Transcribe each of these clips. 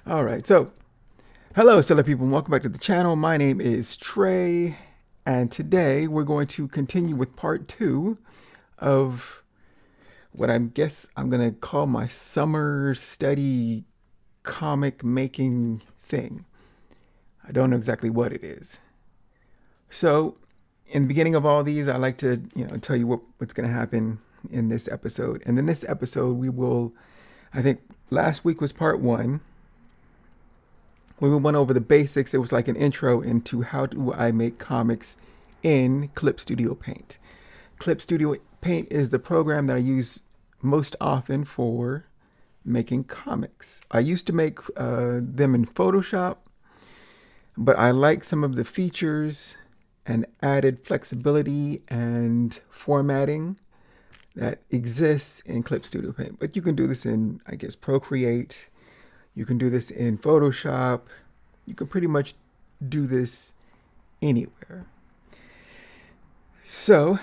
All right, so hello, stellar people, and welcome back to the channel. My name is Trey, and today we're going to continue with part two of what I guess I'm gonna call my summer study comic making thing. I don't know exactly what it is. So, in the beginning of all these, I like to, tell you what's gonna happen in this episode. And in this episode, I think last week was part one. When we went over the basics, it was like an intro into how do I make comics in Clip Studio Paint. Clip Studio Paint is the program that I use most often for making comics. I used to make them in Photoshop, but I like some of the features and added flexibility and formatting that exists in Clip Studio Paint. But you can do this in, I guess, Procreate. You can do this in Photoshop. You can pretty much do this anywhere. So,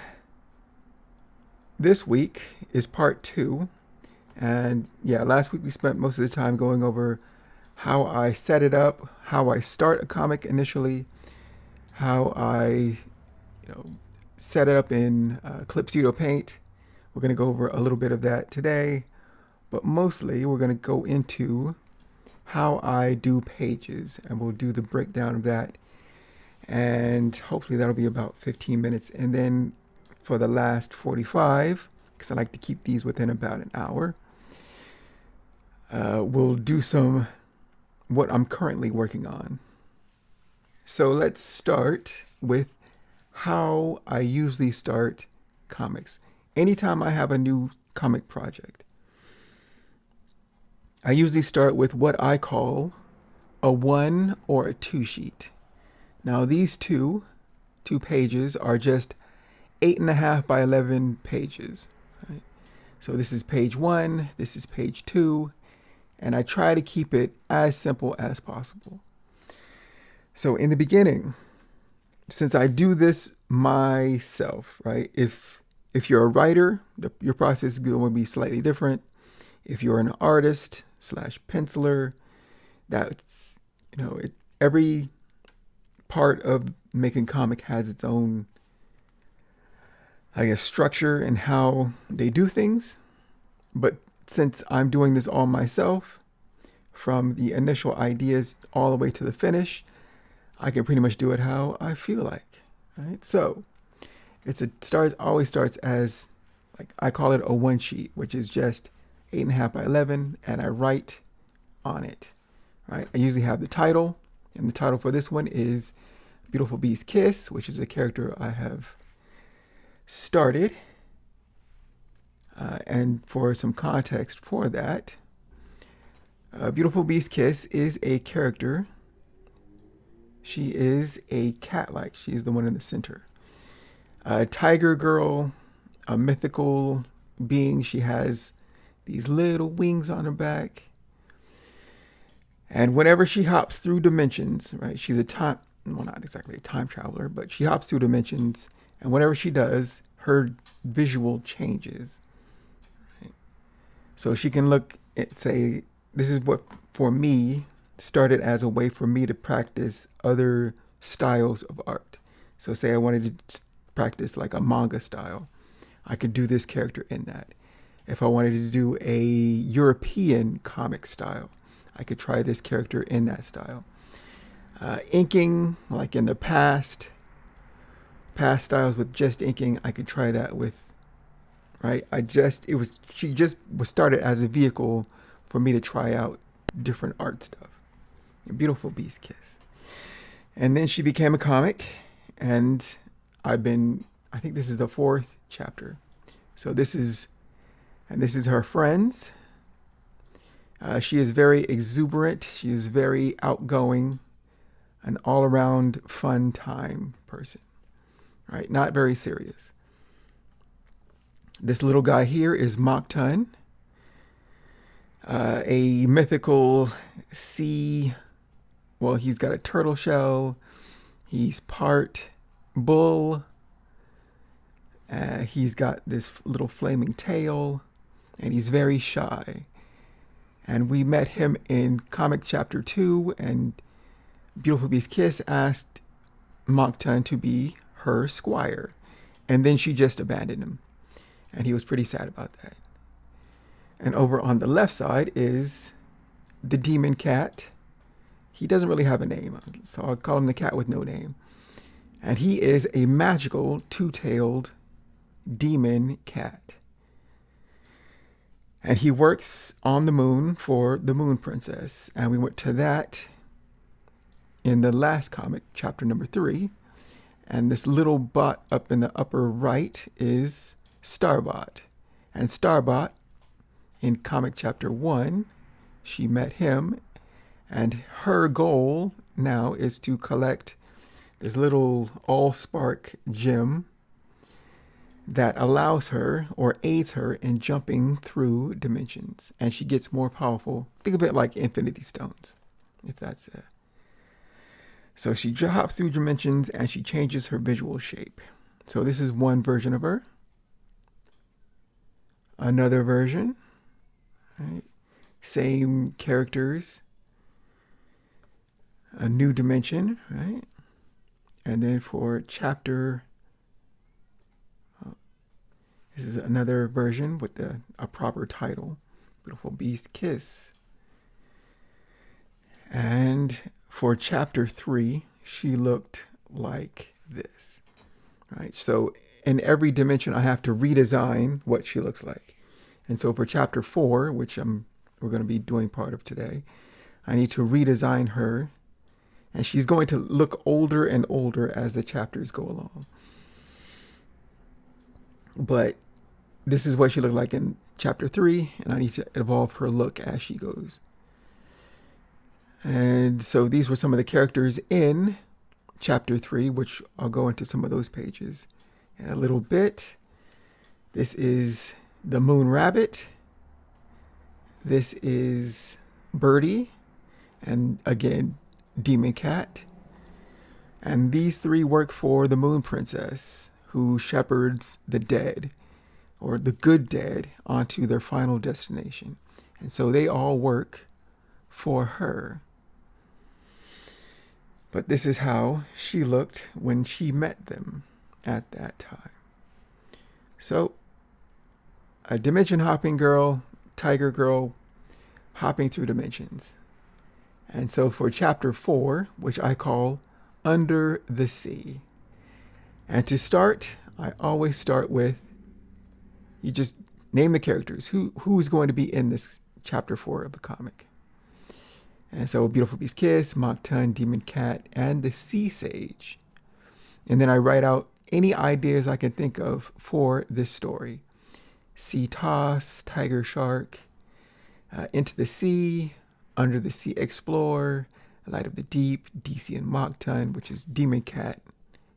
this week is part two. And yeah, last week we spent most of the time going over how I set it up, how I start a comic initially, how I, set it up in Clip Studio Paint. We're going to go over a little bit of that today, but mostly we're going to go into how I do pages, and we'll do the breakdown of that, and hopefully that'll be about 15 minutes. And then for the last 45, because I like to keep these within about an hour, we'll do some what I'm currently working on. So let's start with how I usually start comics. Anytime I have a new comic project, I usually start with what I call a one or a two sheet. Now these two pages are just 8.5 by 11 pages. Right? So this is page one, this is page two, and I try to keep it as simple as possible. So in the beginning, since I do this myself, right? If you're a writer, your process is going to be slightly different. If you're an artist slash penciler, that's, every part of making comic has its own, I guess, structure and how they do things. But since I'm doing this all myself, from the initial ideas all the way to the finish, I can pretty much do it how I feel like, right? So always starts as, like, I call it a one sheet, which is just 8.5 by 11, and I write on it, right? I usually have the title, and the title for this one is Beautiful Bee's Kiss, which is a character I have started. And for some context for that, Beautiful Bee's Kiss is a character. She is a cat-like. She is the one in the center. Tiger Girl, a mythical being. She has these little wings on her back. And whenever she hops through dimensions, right, she's not exactly a time traveler, but she hops through dimensions. And whenever she does, her visual changes. Right? So she can look and say, this is what, for me, started as a way for me to practice other styles of art. So say I wanted to practice like a manga style, I could do this character in that. If I wanted to do a European comic style, I could try this character in that style. Inking, like in the past styles with just inking, I could try that with, right? She just was started as a vehicle for me to try out different art stuff. A Beautiful Beast Kiss. And then she became a comic, and I think this is the 4th chapter. So this is her friends. She is very exuberant. She is very outgoing, an all-around fun time person, right? Not very serious. This little guy here is Moktun, a mythical sea. Well, he's got a turtle shell. He's part bull. He's got this little flaming tail, and he's very shy. And we met him in comic chapter 2, and Beautiful Beast Kiss asked Moncton to be her squire. And then she just abandoned him. And he was pretty sad about that. And over on the left side is the demon cat. He doesn't really have a name, so I'll call him the cat with no name. And he is a magical two-tailed demon cat. And he works on the moon for the Moon Princess. And we went to that in the last comic, chapter number 3. And this little bot up in the upper right is Starbot. And Starbot, in comic chapter 1, she met him. And her goal now is to collect this little all-spark gem that allows her or aids her in jumping through dimensions. And she gets more powerful. Think of it like Infinity Stones, if that's it. So she hops through dimensions and she changes her visual shape. So this is one version of her. Another version. Right? Same characters. A new dimension, right? And then for chapter... this is another version with a proper title, Beautiful Beast Kiss. And for chapter 3, she looked like this, right? So in every dimension, I have to redesign what she looks like. And so for chapter 4, which we're going to be doing part of today, I need to redesign her. And she's going to look older and older as the chapters go along. But this is what she looked like in chapter 3, and I need to evolve her look as she goes. And so these were some of the characters in chapter 3, which I'll go into some of those pages in a little bit. This is the Moon Rabbit. This is Birdie, and again, Demon Cat. And these 3 work for the Moon Princess, who shepherds the dead, or the good dead, onto their final destination. And so they all work for her. But this is how she looked when she met them at that time. So, a dimension hopping girl, tiger girl, hopping through dimensions. And so for chapter 4, which I call Under the Sea. And to start, I always start with, you just name the characters. Who's going to be in this chapter 4 of the comic? And so Beautiful Beast Kiss, Moncton, Demon Cat, and the Sea Sage. And then I write out any ideas I can think of for this story. Sea Toss, Tiger Shark, Into the Sea, Under the Sea Explorer, Light of the Deep, DC and Moncton, which is Demon Cat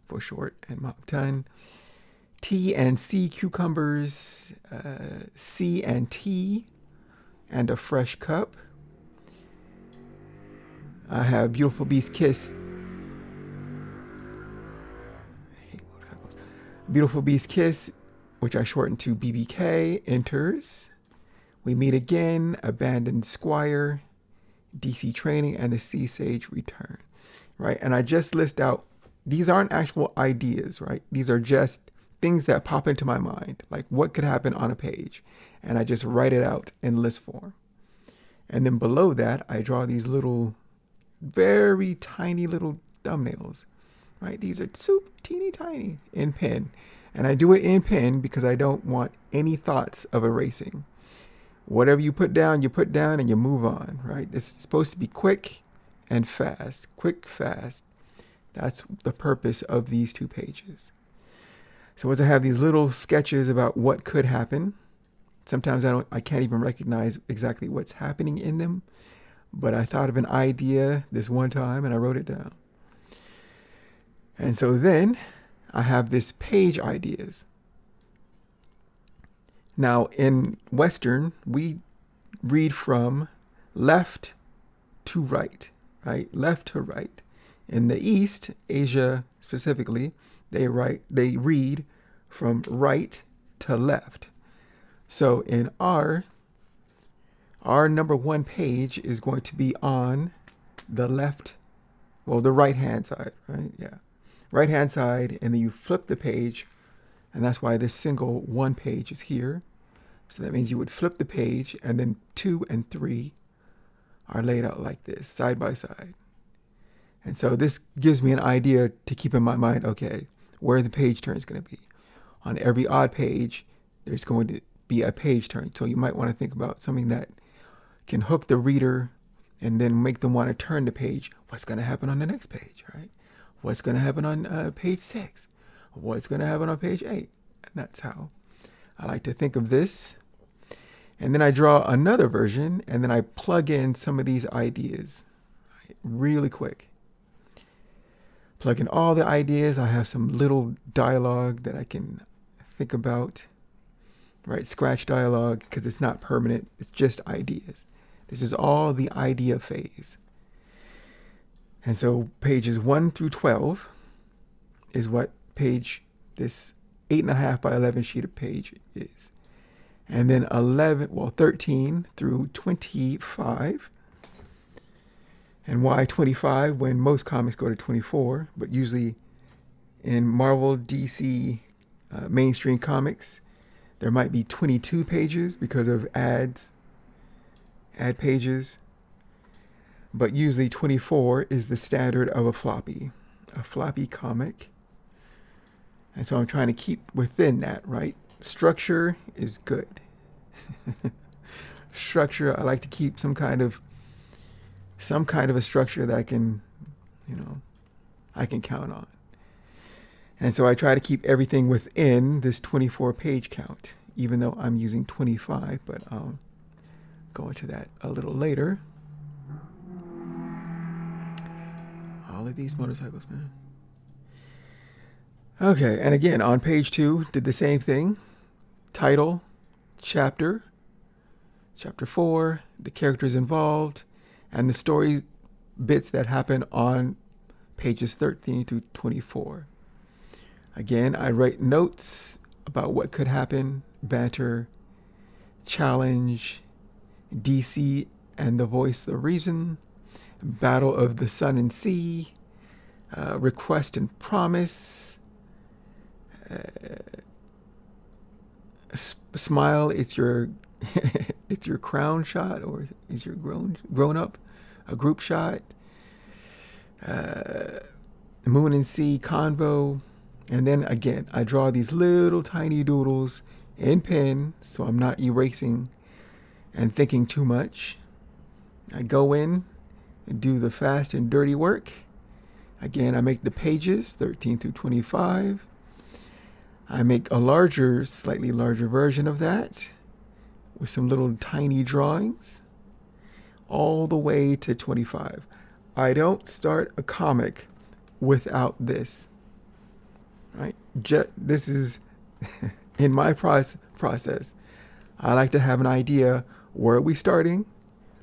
for short, and Moncton. Tea and Sea Cucumbers, Sea and Tea, and A Fresh Cup. I have Beautiful Beast Kiss. I hate motorcycles. Beautiful Beast Kiss, which I shortened to BBK, enters. We meet again, Abandoned Squire, DC Training, and the Sea Sage return. Right? And I just list out, these aren't actual ideas, right? These are just things that pop into my mind, like what could happen on a page. And I just write it out in list form. And then below that, I draw these little, very tiny little thumbnails, right? These are super teeny tiny in pen. And I do it in pen because I don't want any thoughts of erasing. Whatever you put down, and you move on, right? This is supposed to be quick and fast. Quick, fast. That's the purpose of these 2 pages. So as I have these little sketches about what could happen, sometimes I can't even recognize exactly what's happening in them, but I thought of an idea this one time and I wrote it down. And so then I have this page ideas. Now in Western, we read from left to right, right? Left to right. In the East, Asia specifically, they read from right to left. So in our our number 1 page is going to be on the left, well, the right hand side, right? Yeah. Right hand side, and then you flip the page, and that's why this single 1 page is here. So that means you would flip the page, and then 2 and 3 are laid out like this, side by side. And so this gives me an idea to keep in my mind, okay, where the page turn is going to be. On every odd page, there's going to be a page turn. So you might want to think about something that can hook the reader and then make them want to turn the page. What's going to happen on the next page, right? What's going to happen on page 6? What's going to happen on page 8? And that's how I like to think of this. And then I draw another version, and then I plug in some of these ideas, right, really quick. Plug in all the ideas. I have some little dialogue that I can think about, right? Scratch dialogue, because it's not permanent. It's just ideas. This is all the idea phase. And so pages 1 through 12 is what page this 8.5 by 11 sheet of page is. And then 13 through 25. And why 25 when most comics go to 24, but usually in Marvel, DC, mainstream comics, there might be 22 pages because of ad pages. But usually 24 is the standard of a floppy comic. And so I'm trying to keep within that, right? Structure is good. Structure, I like to keep some kind of a structure that I can, I can count on. And so I try to keep everything within this 24 page count, even though I'm using 25, but I'll go into that a little later. All of these motorcycles, man. Okay, and again, on page 2, did the same thing. Title, chapter 4, the characters involved, and the story bits that happen on pages 13 to 24. Again, I write notes about what could happen, banter, challenge, DC and the voice, the reason, battle of the sun and sea, request and promise, smile, it's your it's your crown shot, or is your grown up, a group shot, moon and sea convo. And then again, I draw these little tiny doodles in pen, so I'm not erasing and thinking too much. I go in and do the fast and dirty work. Again, I make the pages 13 through 25. I make a slightly larger version of that with some little tiny drawings all the way to 25. I don't start a comic without this, right? This is in my process. I like to have an idea, where are we starting?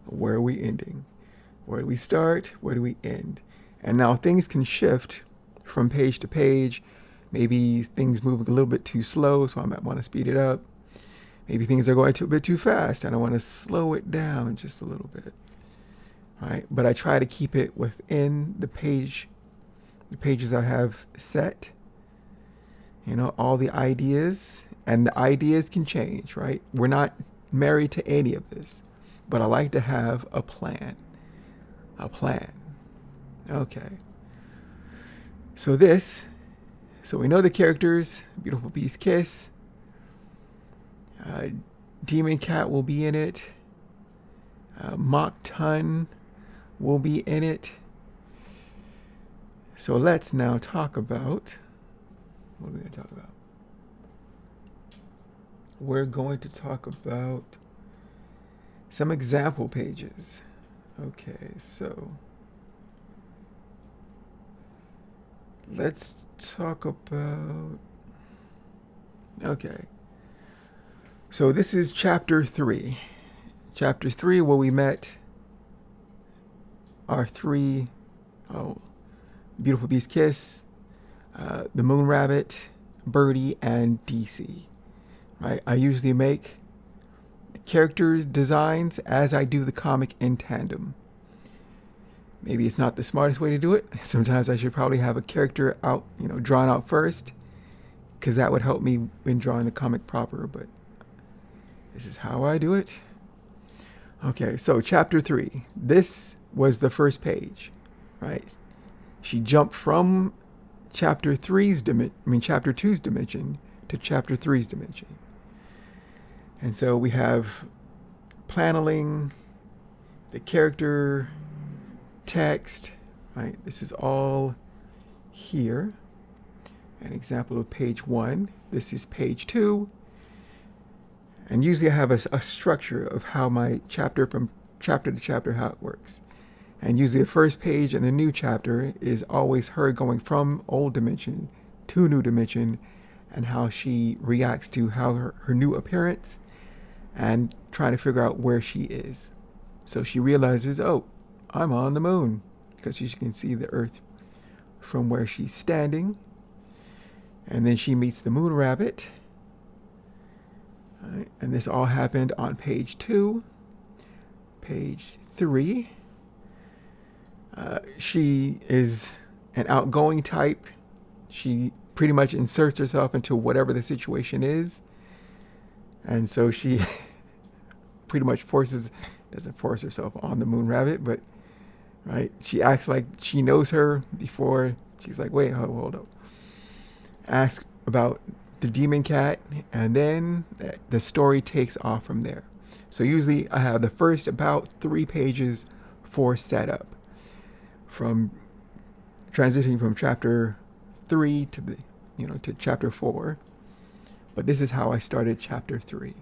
Where are we ending? Where do we start? Where do we end? And now things can shift from page to page. Maybe things move a little bit too slow, so I might want to speed it up. Maybe things are going a bit too fast, and I want to slow it down just a little bit. Right? But I try to keep it within the pages I have set. All the ideas, and the ideas can change, right? We're not married to any of this, but I like to have a plan. Okay. So we know the characters. Beautiful Beast Kiss. Demon Cat will be in it. Mock Ton will be in it. So let's now talk about, what are we going to talk about? We're going to talk about some example pages. Okay, so let's talk about, okay. So this is chapter 3. Chapter 3, where we met our three, Beautiful Beast Kiss, the Moon Rabbit, Birdie, and DC. Right? I usually make characters designs as I do the comic in tandem. Maybe it's not the smartest way to do it. Sometimes I should probably have a character out, drawn out first, because that would help me in drawing the comic proper, but this is how I do it. Okay, so chapter 3. This was the first page, right? She jumped from chapter 2's dimension to chapter 3's dimension. And so we have paneling, the character, text, right? This is all here. An example of page 1. This is page 2. And usually I have a structure of how my chapter from chapter to chapter, how it works. And usually the first page in the new chapter is always her going from old dimension to new dimension and how she reacts to how her new appearance and trying to figure out where she is. So she realizes, oh, I'm on the moon, because she can see the Earth from where she's standing. And then she meets the moon rabbit. All right, and this all happened on page 2. Page 3. She is an outgoing type. She pretty much inserts herself into whatever the situation is. And so she pretty much doesn't force herself on the moon rabbit, but right, she acts like she knows her before she's like, wait, hold up. Ask about the demon cat, and then the story takes off from there. So usually I have the first about 3 pages for setup, from transitioning from chapter 3 to chapter 4. But this is how I started chapter 3.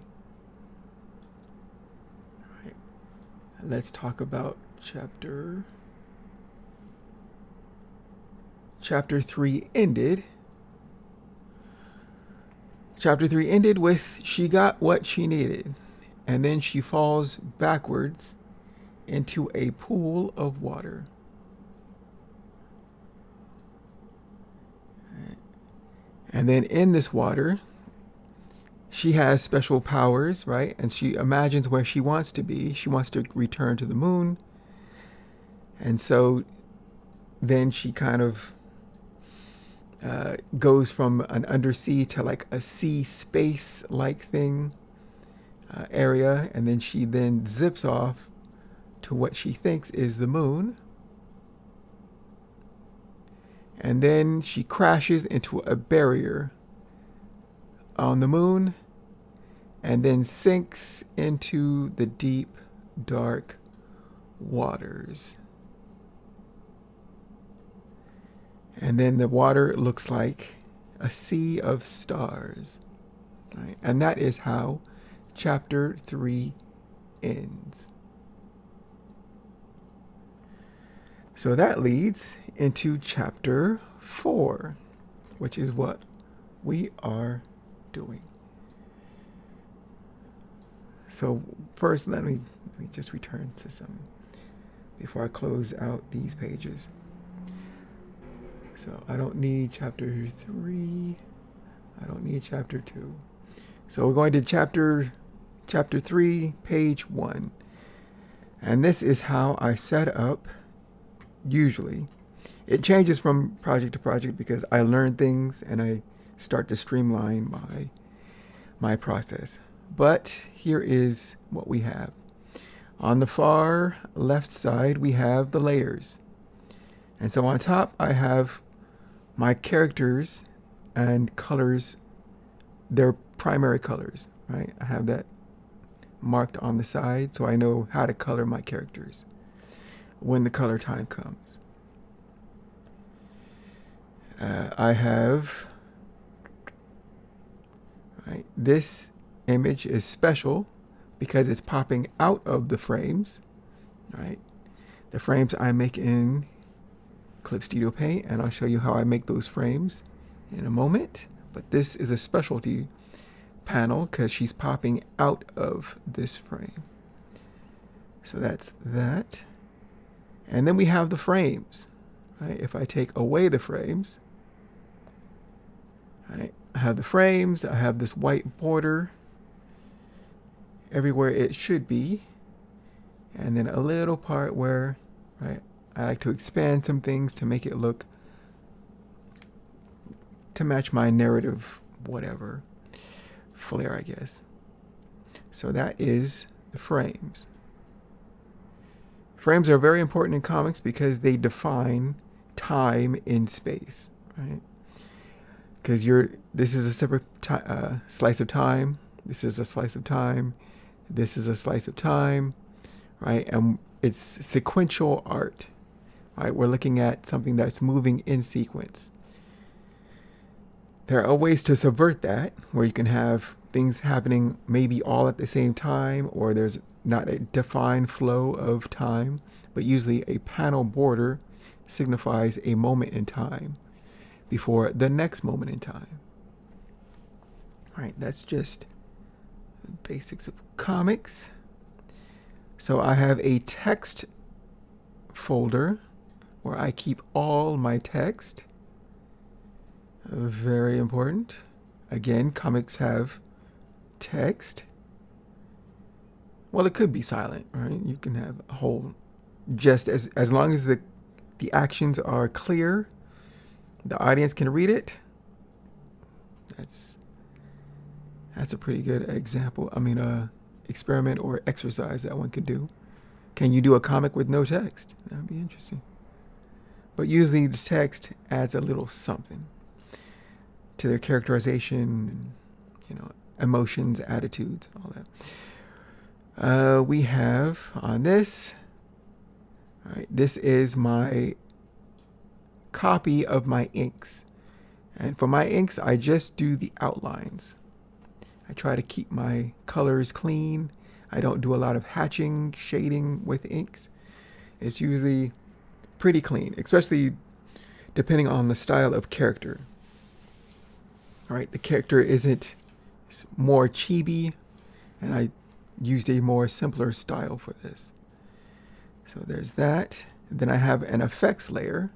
All right. Let's talk about chapter 3 ended. Chapter 3 ended with she got what she needed, and then she falls backwards into a pool of water. And then in this water, she has special powers, right? And she imagines where she wants to be. She wants to return to the moon. And so then she kind of goes from an undersea to like a sea space like thing area. And then she then zips off to what she thinks is the moon. And then she crashes into a barrier on the moon and then sinks into the deep, dark waters. And then the water looks like a sea of stars. Right? And that is how chapter 3 ends. So that leads into chapter 4, which is what we are doing. So first, let me just return to some before I close out these pages. So I don't need chapter 3. I don't need chapter 2. So we're going to chapter 3, page 1. And this is how I set up usually. It changes from project to project because I learn things and I start to streamline my process. But here is what we have. On the far left side, we have the layers. And so on top, I have my characters and colors, their primary colors, right? I have that marked on the side so I know how to color my characters when the color time comes. I have, right, this image is special because it's popping out of the frames, right? The frames I make in Clip Studio Paint, and I'll show you how I make those frames in a moment. But this is a specialty panel because she's popping out of this frame. So that's that. And then we have the frames, right? If I take away the frames, right, I have the frames, I have this white border, everywhere it should be. And then a little part where, right, I like to expand some things to make it look, to match my narrative, whatever, flair, I guess. So that is the frames. Frames are very important in comics because they define time in space, right? Because this is a separate slice of time. This is a slice of time. This is a slice of time, right? And it's sequential art, right? We're looking at something that's moving in sequence. There are ways to subvert that, where you can have things happening maybe all at the same time, or there's not a defined flow of time, but usually a panel border signifies a moment in time before the next moment in time. All right, that's just the basics of comics. So I have a text folder where I keep all my text. Very important. Again, comics have text. Well, it could be silent, right? You can have a whole, just as long as the actions are clear, the audience can read it. That's a pretty good example. I mean, experiment or exercise that one could do. Can you do a comic with no text? That would be interesting. But usually the text adds a little something to their characterization, and, emotions, attitudes, and all that. We have on this, all right, this is my copy of my inks. And for my inks, I just do the outlines. I try to keep my colors clean. I don't do a lot of hatching, shading with inks. It's usually pretty clean, especially depending on the style of character. All right, the character isn't more chibi, and I used a more simpler style for this. So there's that. Then I have an effects layer,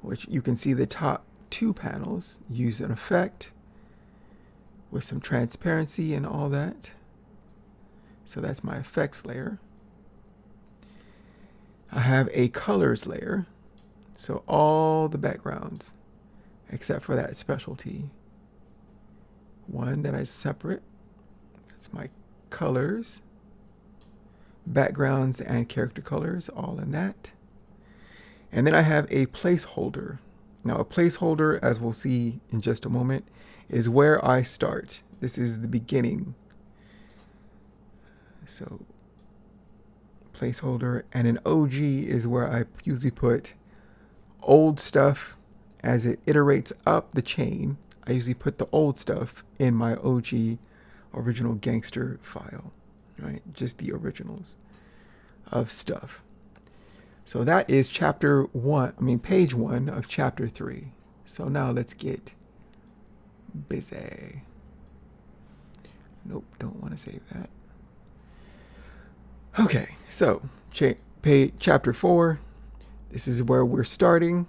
which you can see the top two panels use an effect with some transparency and all that. So that's my effects layer. I have a colors layer, so all the backgrounds except for that specialty one that I separate. That's my colors, backgrounds, and character colors, all in that. And then I have a placeholder. Now a placeholder, as we'll see in just a moment, is where I start. This is the beginning. So placeholder, and an OG is where I usually put old stuff as it iterates up the chain. I usually put the old stuff in my OG original gangster file, right? Just the originals of stuff. So that is page 1 of chapter 3. So now let's get busy. Nope, don't want to save that. Okay, so chapter 4. This is where we're starting.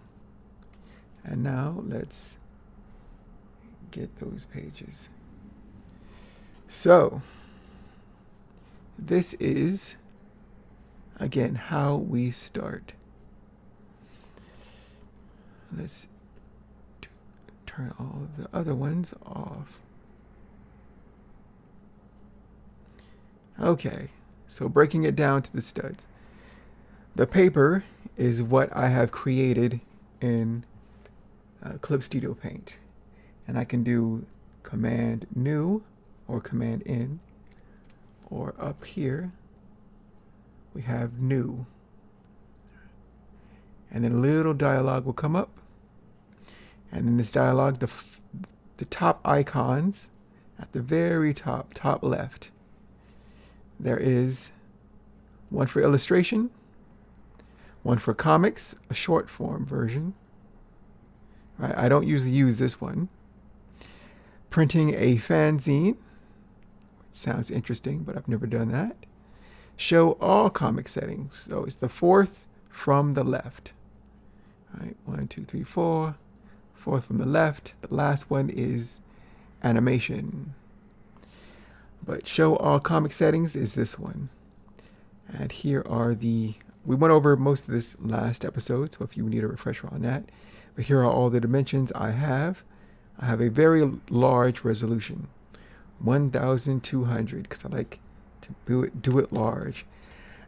And now let's get those pages. So this is, again, how we start. Let's turn all of the other ones off. Okay, so breaking it down to the studs. The paper is what I have created in Clip Studio Paint. And I can do Command New or Command N, or up here we have New. And then a little dialogue will come up. And in this dialogue, the top icons at the very top left, there is one for illustration, one for comics, a short form version. Right, I don't usually use this one. Printing a fanzine, which sounds interesting, but I've never done that. Show all comic settings. So it's the fourth from the left. All right, 1, 2, 3, 4. Fourth from the left. The last one is animation. But show all comic settings is this one. And here are we went over most of this last episode, so if you need a refresher on that. But here are all the dimensions I have. I have a very large resolution, 1200, because I like to do it large.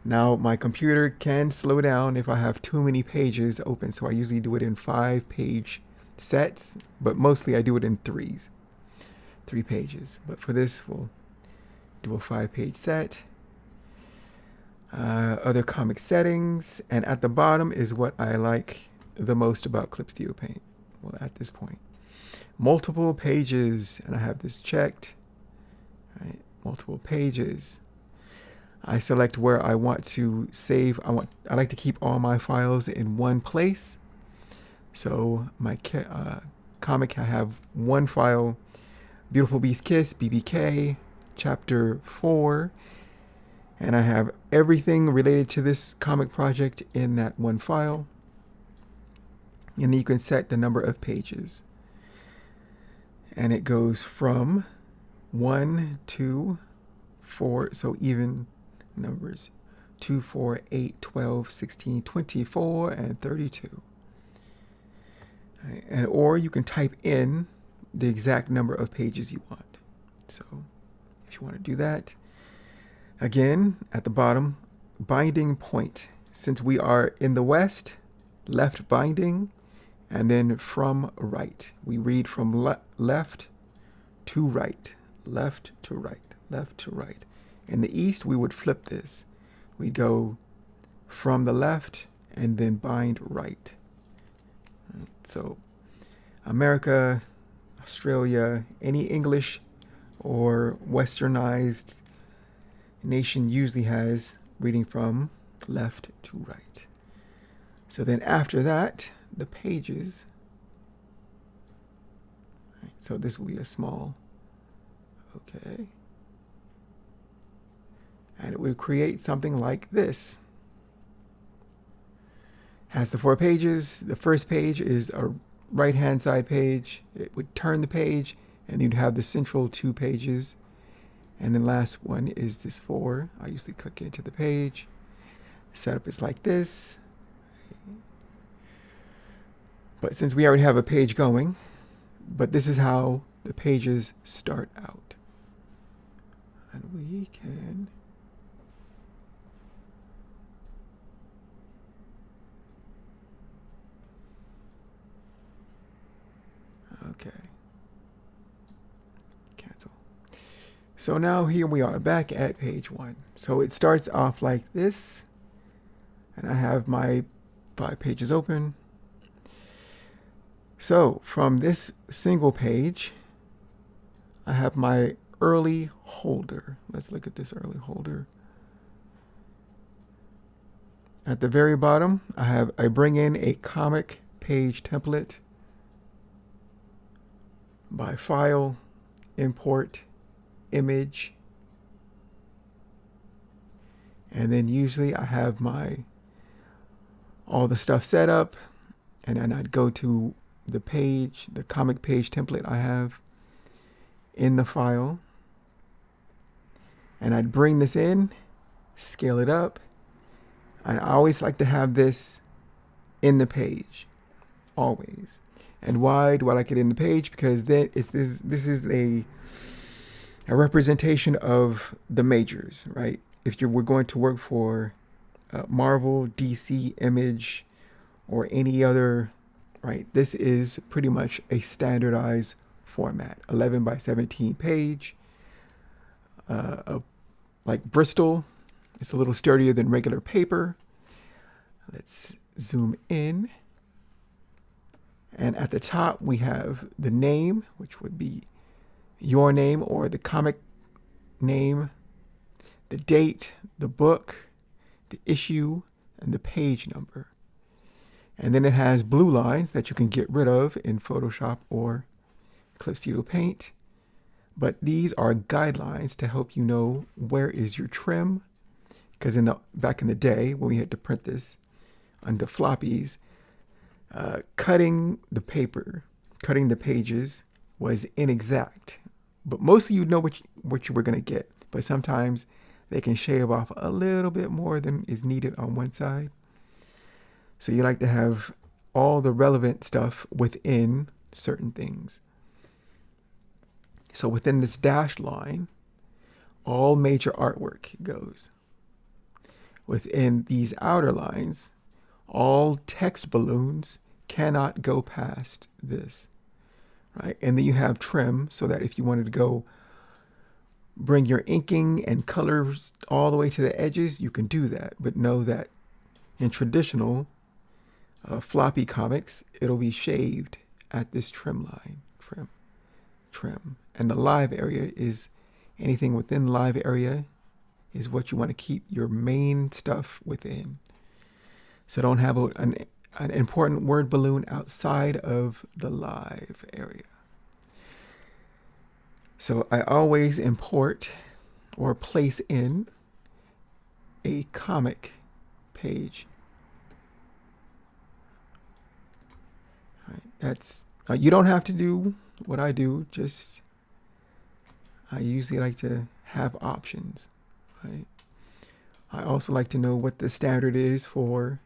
Now my computer can slow down if I have too many pages open, so I usually do it in 5-page sets, but mostly I do it in 3 pages. But for this, we'll do a 5-page set. Other comic settings, and at the bottom is what I like the most about Clip Studio Paint. Well, at this point, multiple pages, and I have this checked. Right, multiple pages. I select where I want to save. I like to keep all my files in one place. So my comic, I have one file, Beautiful Beast Kiss, BBK, Chapter 4. And I have everything related to this comic project in that one file. And then you can set the number of pages. And it goes from 1, 2, 4, so even numbers, 2, 4, 8, 12, 16, 24, and 32. Right. And or you can type in the exact number of pages you want. So if you want to do that, again, at the bottom, binding point. Since we are in the West, left binding, and then from right. We read from left to right, left to right, left to right. In the East, we would flip this. We'd go from the left and then bind right. So America, Australia, any English or Westernized nation usually has reading from left to right. So then after that, the pages. Right, so this will be a small, okay. And it would create something like this. Has the 4 pages. The first page is a right-hand side page. It would turn the page, and you'd have the central 2 pages. And then last one is this 4. I usually click into the page. The setup is like this. But since we already have a page going, but this is how the pages start out. And we can okay. Cancel. So now here we are back at page 1. So it starts off like this. And I have my 5 pages open. So from this single page, I have my early holder. Let's look at this early holder. At the very bottom, I bring in a comic page template. By file, import, image. And then usually I have all the stuff set up, and then I'd go to the page, the comic page template I have in the file, and I'd bring this in, scale it up. And I always like to have this in the page, always. And why do I like it in the page? Because then this is a representation of the majors, right? If we're going to work for Marvel, DC, Image, or any other, right? This is pretty much a standardized format, 11 by 17 page. Like Bristol, it's a little sturdier than regular paper. Let's zoom in. And at the top, we have the name, which would be your name or the comic name, the date, the book, the issue, and the page number. And then it has blue lines that you can get rid of in Photoshop or Clip Studio Paint. But these are guidelines to help you know where is your trim. Because back in the day, when we had to print this onto floppies, cutting the paper, cutting the pages was inexact. but mostly you know what you were going to get. But sometimes they can shave off a little bit more than is needed on one side. So you like to have all the relevant stuff within certain things. So within this dashed line, all major artwork goes. Within these outer lines, all text balloons cannot go past this, right? And then you have trim so that if you wanted to go bring your inking and colors all the way to the edges, you can do that. But know that in traditional floppy comics, it'll be shaved at this trim line, trim. And the live area is anything within live area is what you want to keep your main stuff within. So don't have an important word balloon outside of the live area. So I always import or place in a comic page. All right, that's you don't have to do what I do. Just I usually like to have options. Right. I also like to know what the standard is for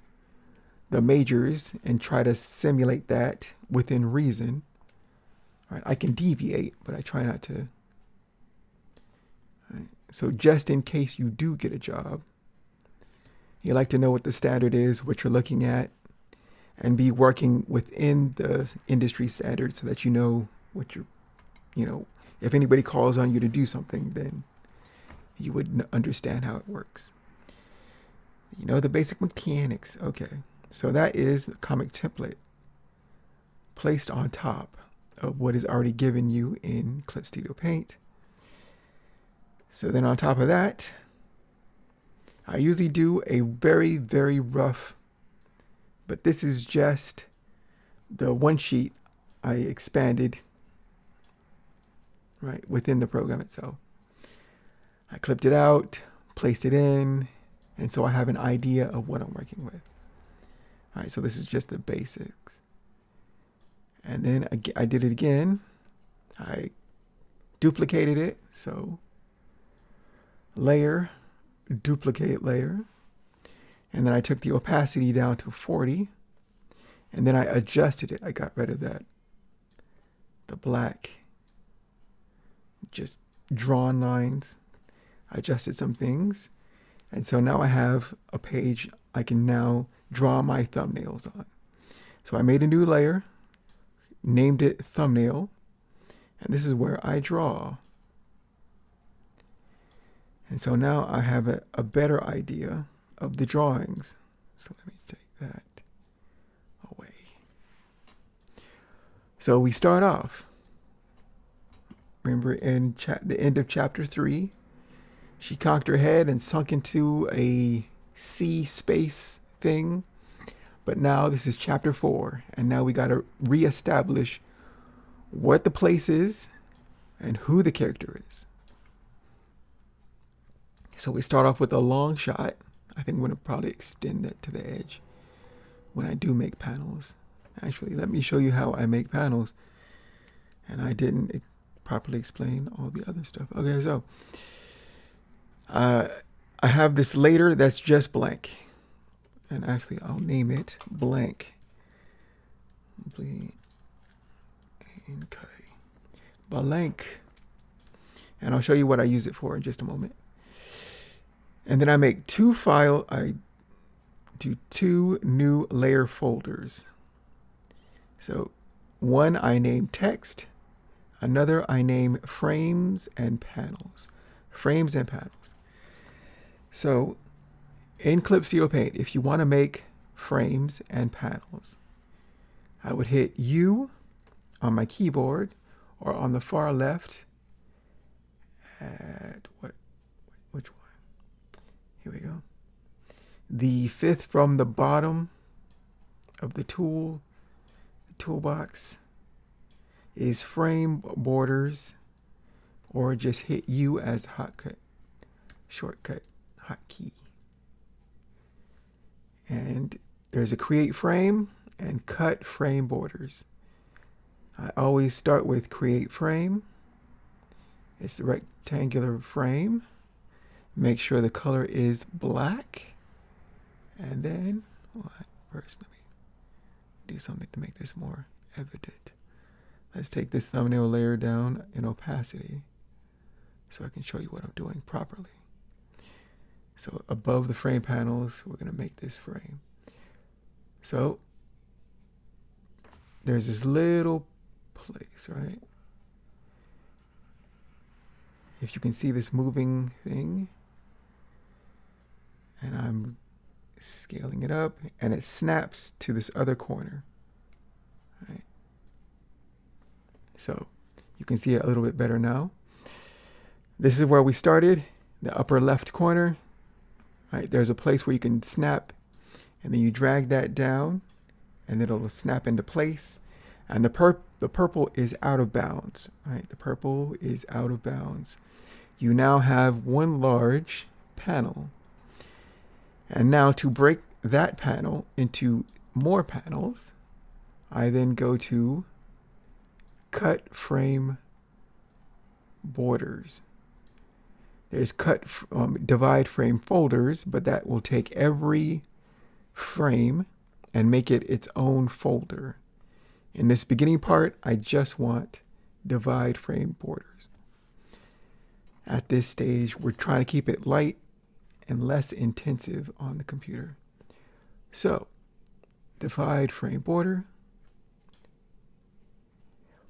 the majors and try to simulate that within reason. Right. I can deviate, but I try not to. Right. So just in case you do get a job, you like to know what the standard is, what you're looking at, and be working within the industry standard so that you know what you're, if anybody calls on you to do something, then you would understand how it works. You know the basic mechanics. Okay, so that is the comic template placed on top of what is already given you in Clip Studio Paint. So then on top of that, I usually do a very, very rough, but this is just the one sheet I expanded right within the program itself. I clipped it out, placed it in, and so I have an idea of what I'm working with. All right, so this is just the basics. And then I did it again. I duplicated it, so layer, duplicate layer. And then I took the opacity down to 40, and then I adjusted it. I got rid of the black, just drawn lines. I adjusted some things. And so now I have a page I can now draw my thumbnails on. So I made a new layer, named it thumbnail, and this is where I draw. And so now I have a better idea of the drawings. So let me take that away. So we start off. Remember in the end of chapter 3, she cocked her head and sunk into a sea space thing. But now this is chapter 4, and now we got to reestablish what the place is and who the character is. So we start off with a long shot. I think I'm going to probably extend that to the edge when I do make panels. Actually, let me show you how I make panels. And I didn't properly explain all the other stuff. Okay, so I have this later that's just blank. And actually, I'll name it blank. Blank. And I'll show you what I use it for in just a moment. And then I make I do 2 new layer folders. So one I name text, another I name frames and panels. Frames and panels. So in Clip Studio Paint, if you want to make frames and panels, I would hit U on my keyboard or on the far left at which one? Here we go. The 5th from the bottom of the toolbox is frame borders, or just hit U as the shortcut hotkey. And there's a create frame and cut frame borders. I always start with create frame, It's the rectangular frame. Make sure the color is black. And then, first let me do something to make this more evident. Let's take this thumbnail layer down in opacity so I can show you what I'm doing properly. So above the frame panels, we're going to make this frame. So there's this little place, right? If you can see this moving thing, and I'm scaling it up, and it snaps to this other corner, right? So you can see it a little bit better now. This is where we started, the upper left corner, right? There's a place where you can snap, and then you drag that down, and it'll snap into place. And the purple is out of bounds, right? The purple is out of bounds. You now have one large panel. And now to break that panel into more panels, I then go to cut frame borders. There's divide frame folders, but that will take every frame and make it its own folder. In this beginning part, I just want divide frame borders. At this stage, we're trying to keep it light and less intensive on the computer. So, divide frame border.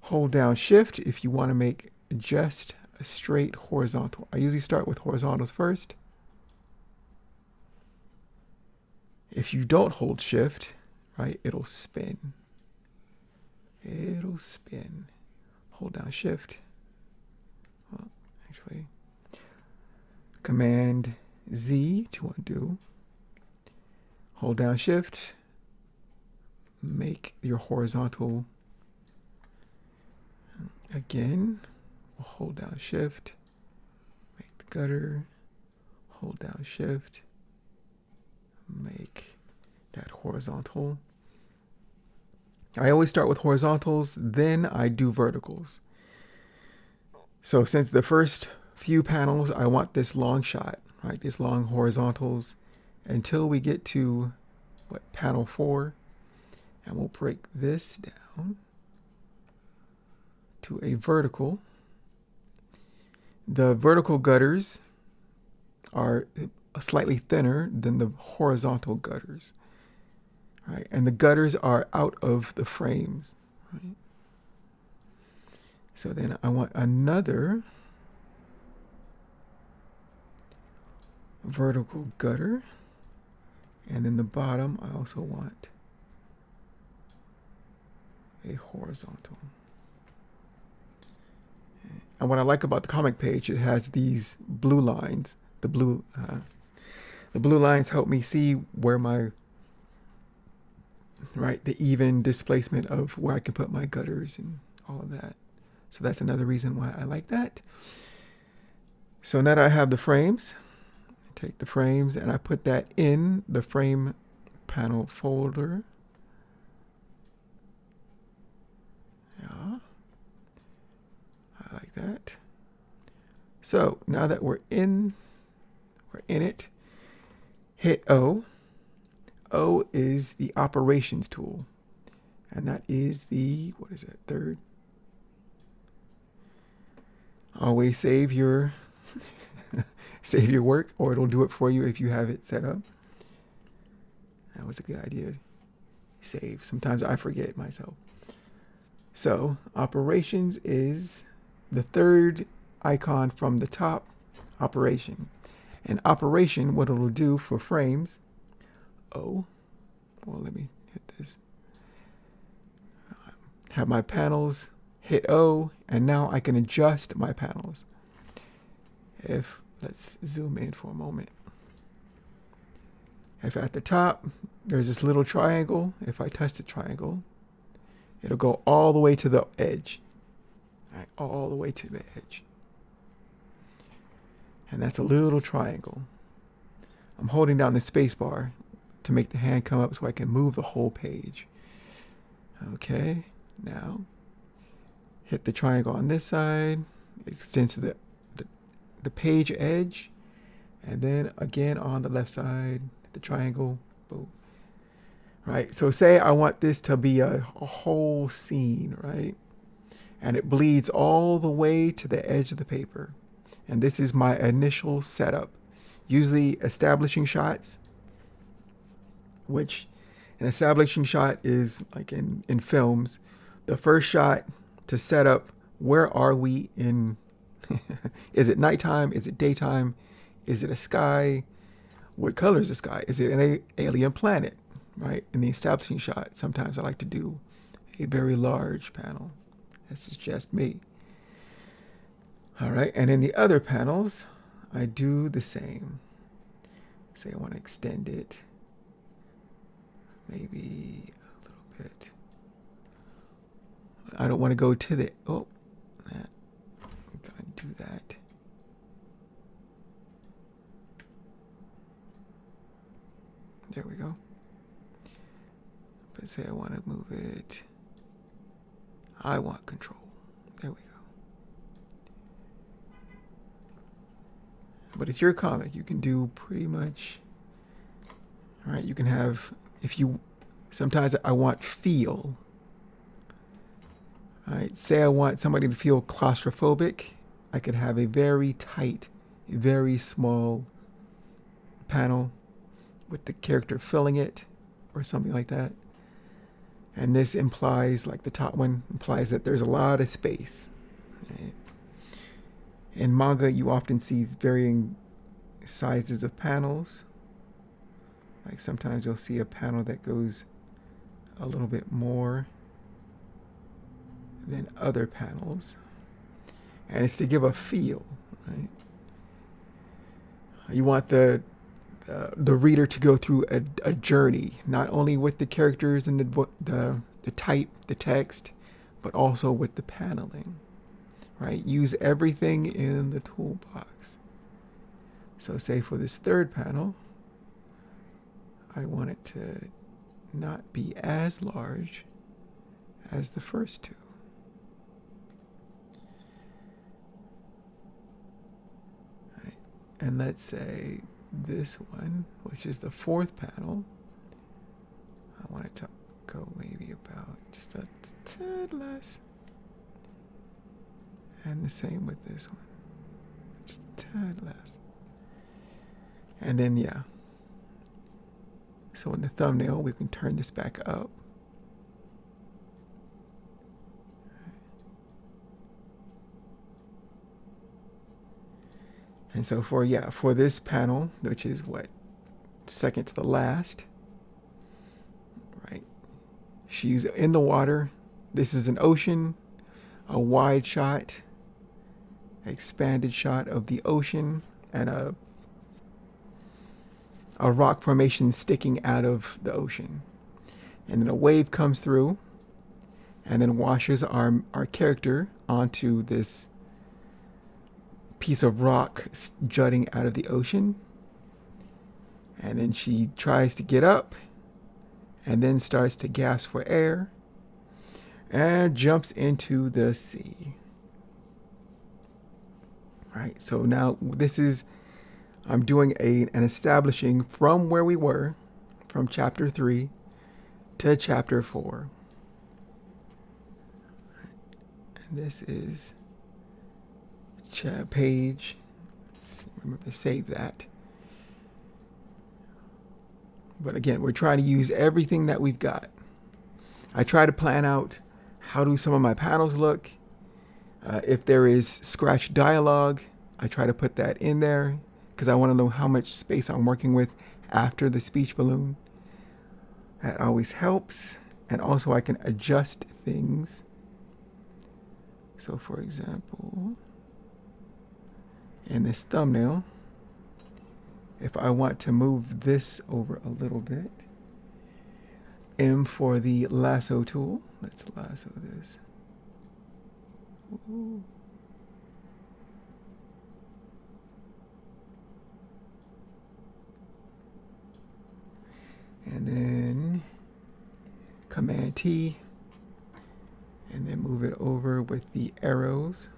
Hold down Shift if you want to make just a straight horizontal. I usually start with horizontals first. If you don't hold Shift, right, it'll spin. It'll spin. Hold down Shift. Well, actually, Command Z to undo. Hold down Shift. Make your horizontal. Again, we'll hold down Shift. Make the gutter. Hold down Shift. Make that horizontal. I always start with horizontals, then I do verticals. So since the first few panels, I want this long shot, right? This long horizontals until we get to panel 4, and we'll break this down to a vertical. The vertical gutters are slightly thinner than the horizontal gutters, right? And the gutters are out of the frames, right? So then I want another vertical gutter, and then the bottom I also want a horizontal. And what I like about the comic page, it has these blue lines. The blue lines help me see where my, right, the even displacement of where I can put my gutters and all of that. So that's another reason why I like that. So now that I have the frames, I take the frames and I put that in the frame panel folder. Yeah. I like that. So now that we're in it, hit O. O is the operations tool. And that is the, what is it, third? Always save your save your work, or it'll do it for you if you have it set up. That was a good idea. Save. Sometimes I forget myself. So operations is the third icon from the top, operation. And operation, what it'll do for frames, well, let me hit this. Have my panels, hit O, and now I can adjust my panels. Let's zoom in for a moment. If at the top, there's this little triangle, if I touch the triangle, it'll go all the way to the edge. Right, all the way to the edge. And that's a little triangle. I'm holding down the space bar to make the hand come up so I can move the whole page. Okay, now hit the triangle on this side, It extends to the page edge, and then again on the left side, the triangle, boom. Right, so say I want this to be a whole scene, right? And it bleeds all the way to the edge of the paper. And this is my initial setup. Usually establishing shots, which an establishing shot is like in films, the first shot to set up where are we in, is it nighttime? Is it daytime? Is it a sky? What color is the sky? Is it an alien planet, right? In the establishing shot, sometimes I like to do a very large panel. This is just me. All right, and in the other panels, I do the same. Say I want to extend it, maybe a little bit. I don't want to go to the, oh, let's undo that. There we go. But say I want to move it. I want control. There we go. But it's your comic. You can do pretty much. All right. You can have, if you, sometimes I want feel. All right. Say I want somebody to feel claustrophobic. I could have a very tight, very small panel with the character filling it or something like that. And this implies, like the top one, implies that there's a lot of space. Right? In manga, you often see varying sizes of panels. Like sometimes you'll see a panel that goes a little bit more than other panels. And it's to give a feel, right? You want the reader to go through a journey, not only with the characters and the type, the text, but also with the paneling, right? Use everything in the toolbox. So say for this third panel, I want it to not be as large as the first two. Right. And let's say this one, which is the fourth panel, I want it to go maybe about just a tad less. And the same with this one, just a tad less. And then, yeah. So in the thumbnail, we can turn this back up. And so for this panel, which is what, second to the last, right? She's in the water. This is an ocean, a wide shot, expanded shot of the ocean, and a rock formation sticking out of the ocean. And then a wave comes through and then washes our character onto this piece of rock jutting out of the ocean. And then she tries to get up and then starts to gasp for air and jumps into the sea. Right, so now this is, I'm doing an establishing from where we were, from chapter 3 to chapter 4. And this is page, remember to save that. But again, we're trying to use everything that we've got. I try to plan out how do some of my panels look. If there is scratch dialogue, I try to put that in there because I want to know how much space I'm working with after the speech balloon. That always helps. And also I can adjust things. So for example, in this thumbnail, if I want to move this over a little bit, M for the lasso tool, let's lasso this. Ooh. And then Command T, and then move it over with the arrows.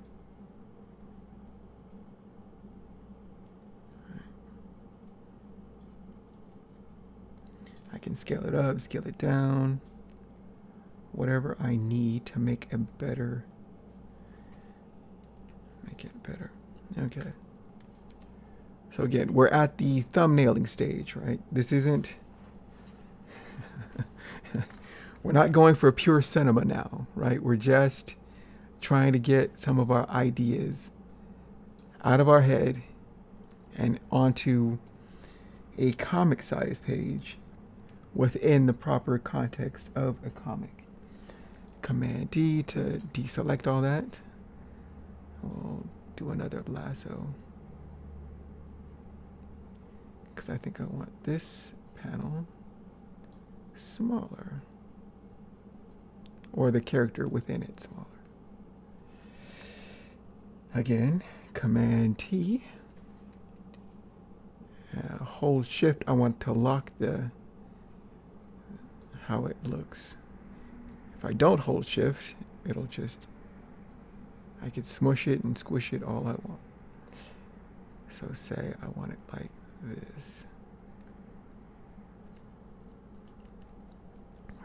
can scale it up, scale it down, whatever I need to make it better. Okay. So again, we're at the thumbnailing stage, right? This isn't, we're not going for pure cinema now, right? We're just trying to get some of our ideas out of our head and onto a comic size page within the proper context of a comic. Command D to deselect all that. We'll do another lasso, because I think I want this panel smaller, or the character within it smaller. Again, Command T. Hold Shift. I want to lock how it looks. If I don't hold Shift, it'll just, I could smush it and squish it all I want. So say I want it like this.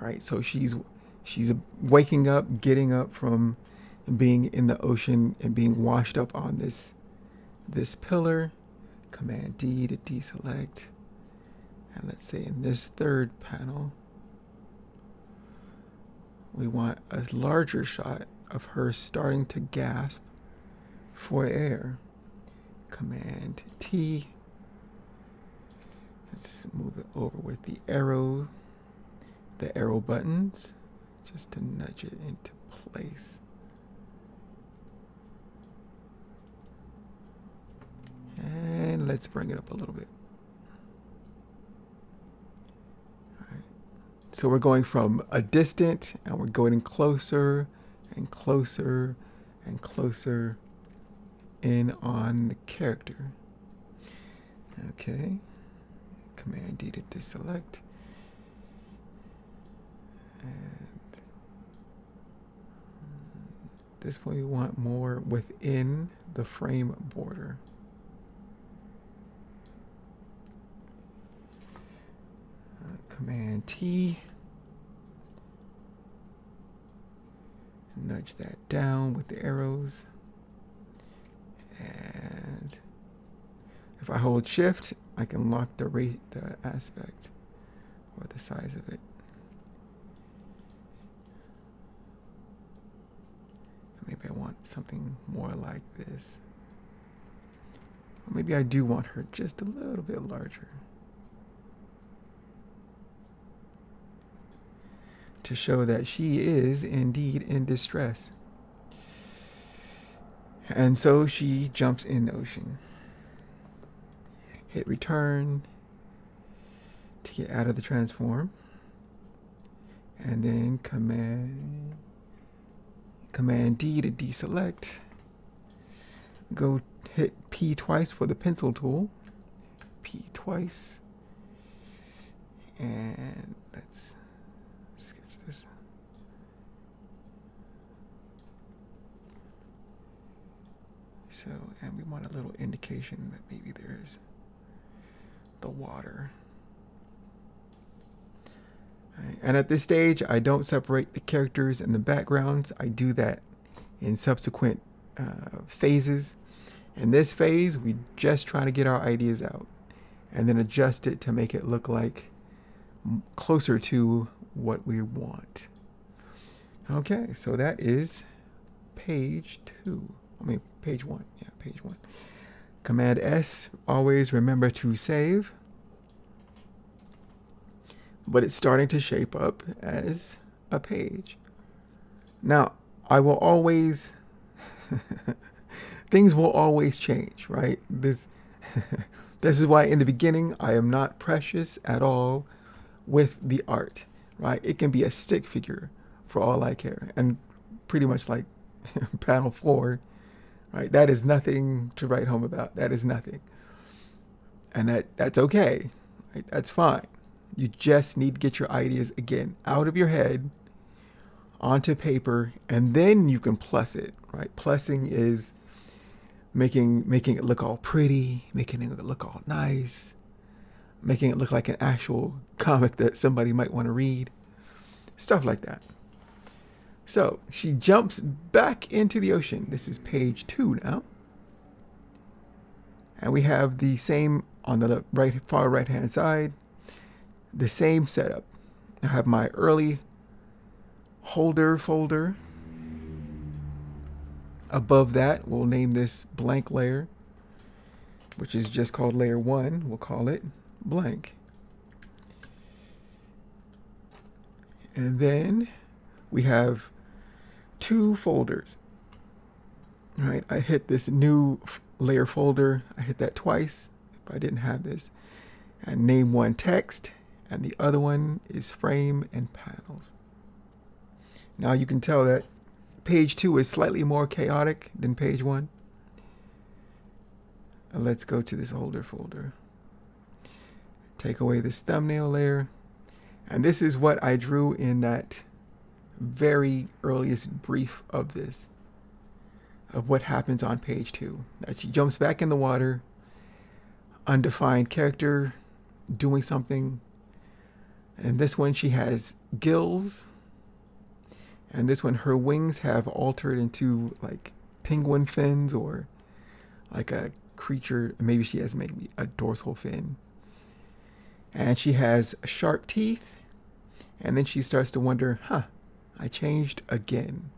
All right, so she's waking up, getting up from being in the ocean and being washed up on this pillar. Command D to deselect. And let's say in this third panel, we want a larger shot of her starting to gasp for air. Command T. Let's move it over with the arrow buttons, just to nudge it into place. And let's bring it up a little bit. All right. So we're going from a distant, and we're going closer and closer and closer in on the character. Okay. Command D to deselect. And this one we want more within the frame border. Command T. Nudge that down with the arrows. And if I hold Shift, I can lock the aspect or the size of it. Maybe I want something more like this. Or maybe I do want her just a little bit larger, to show that she is indeed in distress. And so she jumps in the ocean. Hit return to get out of the transform. And then Command D to deselect. Go hit P twice for the pencil tool. P twice. And let's sketch this. So, and we want a little indication that maybe there's the water. Right. And at this stage, I don't separate the characters and the backgrounds. I do that in subsequent phases. In this phase, we just try to get our ideas out and then adjust it to make it look like closer to what we want. Okay, so that is page 2. I mean, page 1. Yeah, page 1. Command S, always remember to save. But it's starting to shape up as a page. Now, I will always, things will always change, right? This is why in the beginning, I am not precious at all with the art, right? It can be a stick figure for all I care. And pretty much like panel 4, right? That is nothing to write home about. That is nothing. And that's okay, right? That's fine. You just need to get your ideas, again, out of your head, onto paper, and then you can plus it, right? Plussing is making it look all pretty, making it look all nice, making it look like an actual comic that somebody might want to read. Stuff like that. So she jumps back into the ocean. This is page 2 now. And we have the same on the far right hand side, the same setup. I have my early holder folder. Above that, we'll name this blank layer, which is just called layer 1. We'll call it blank. And then we have 2 folders. All right, I hit this new layer folder. I hit that twice if I didn't have this. And name one text, and the other one is frame and panels. Now you can tell that page 2 is slightly more chaotic than page 1. And let's go to this holder folder. Take away this thumbnail layer. And this is what I drew in that very earliest brief of this, of what happens on page 2. That she jumps back in the water, undefined character doing something. And this one, she has gills. And this one, her wings have altered into like penguin fins, or like a creature. Maybe she has maybe a dorsal fin. And she has sharp teeth. And then she starts to wonder, I changed again.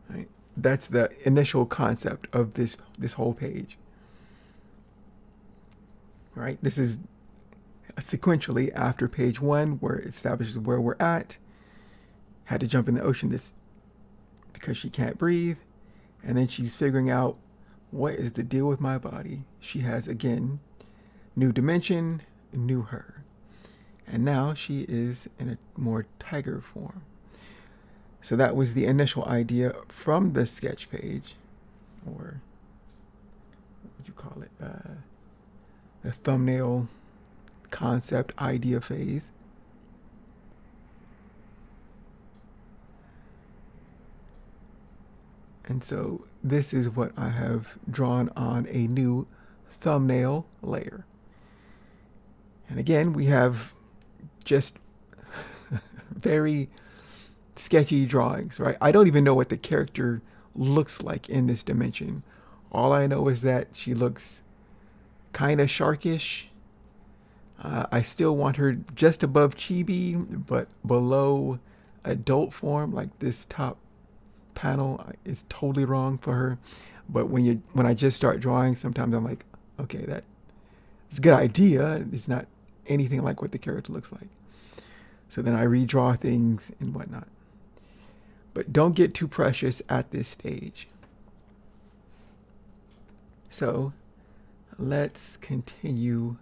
Right? That's the initial concept of this whole page. Right? This is sequentially after page 1, where it establishes where we're at. Had to jump in the ocean because she can't breathe. And then she's figuring out, what is the deal with my body? She has, again, new dimension, new her. And now she is in a more tiger form. So that was the initial idea from the sketch page, or what would you call it? The thumbnail concept idea phase. And so this is what I have drawn on a new thumbnail layer. And again, we have just very sketchy drawings, right? I don't even know what the character looks like in this dimension. All I know is that she looks kind of sharkish. I still want her just above chibi, but below adult form. Like this top panel is totally wrong for her. But when I just start drawing, sometimes I'm like, okay, that's a good idea. It's not anything like what the character looks like. So then I redraw things and whatnot. But don't get too precious at this stage. So let's continue.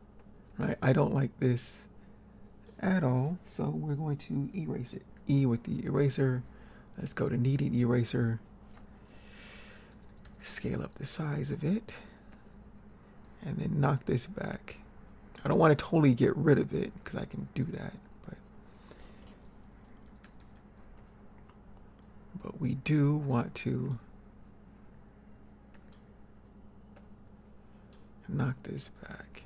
Right, I don't like this at all, so we're going to erase it. E with the eraser. Let's go to kneaded eraser. Scale up the size of it. And then knock this back. I don't want to totally get rid of it, because I can do that. But we do want to knock this back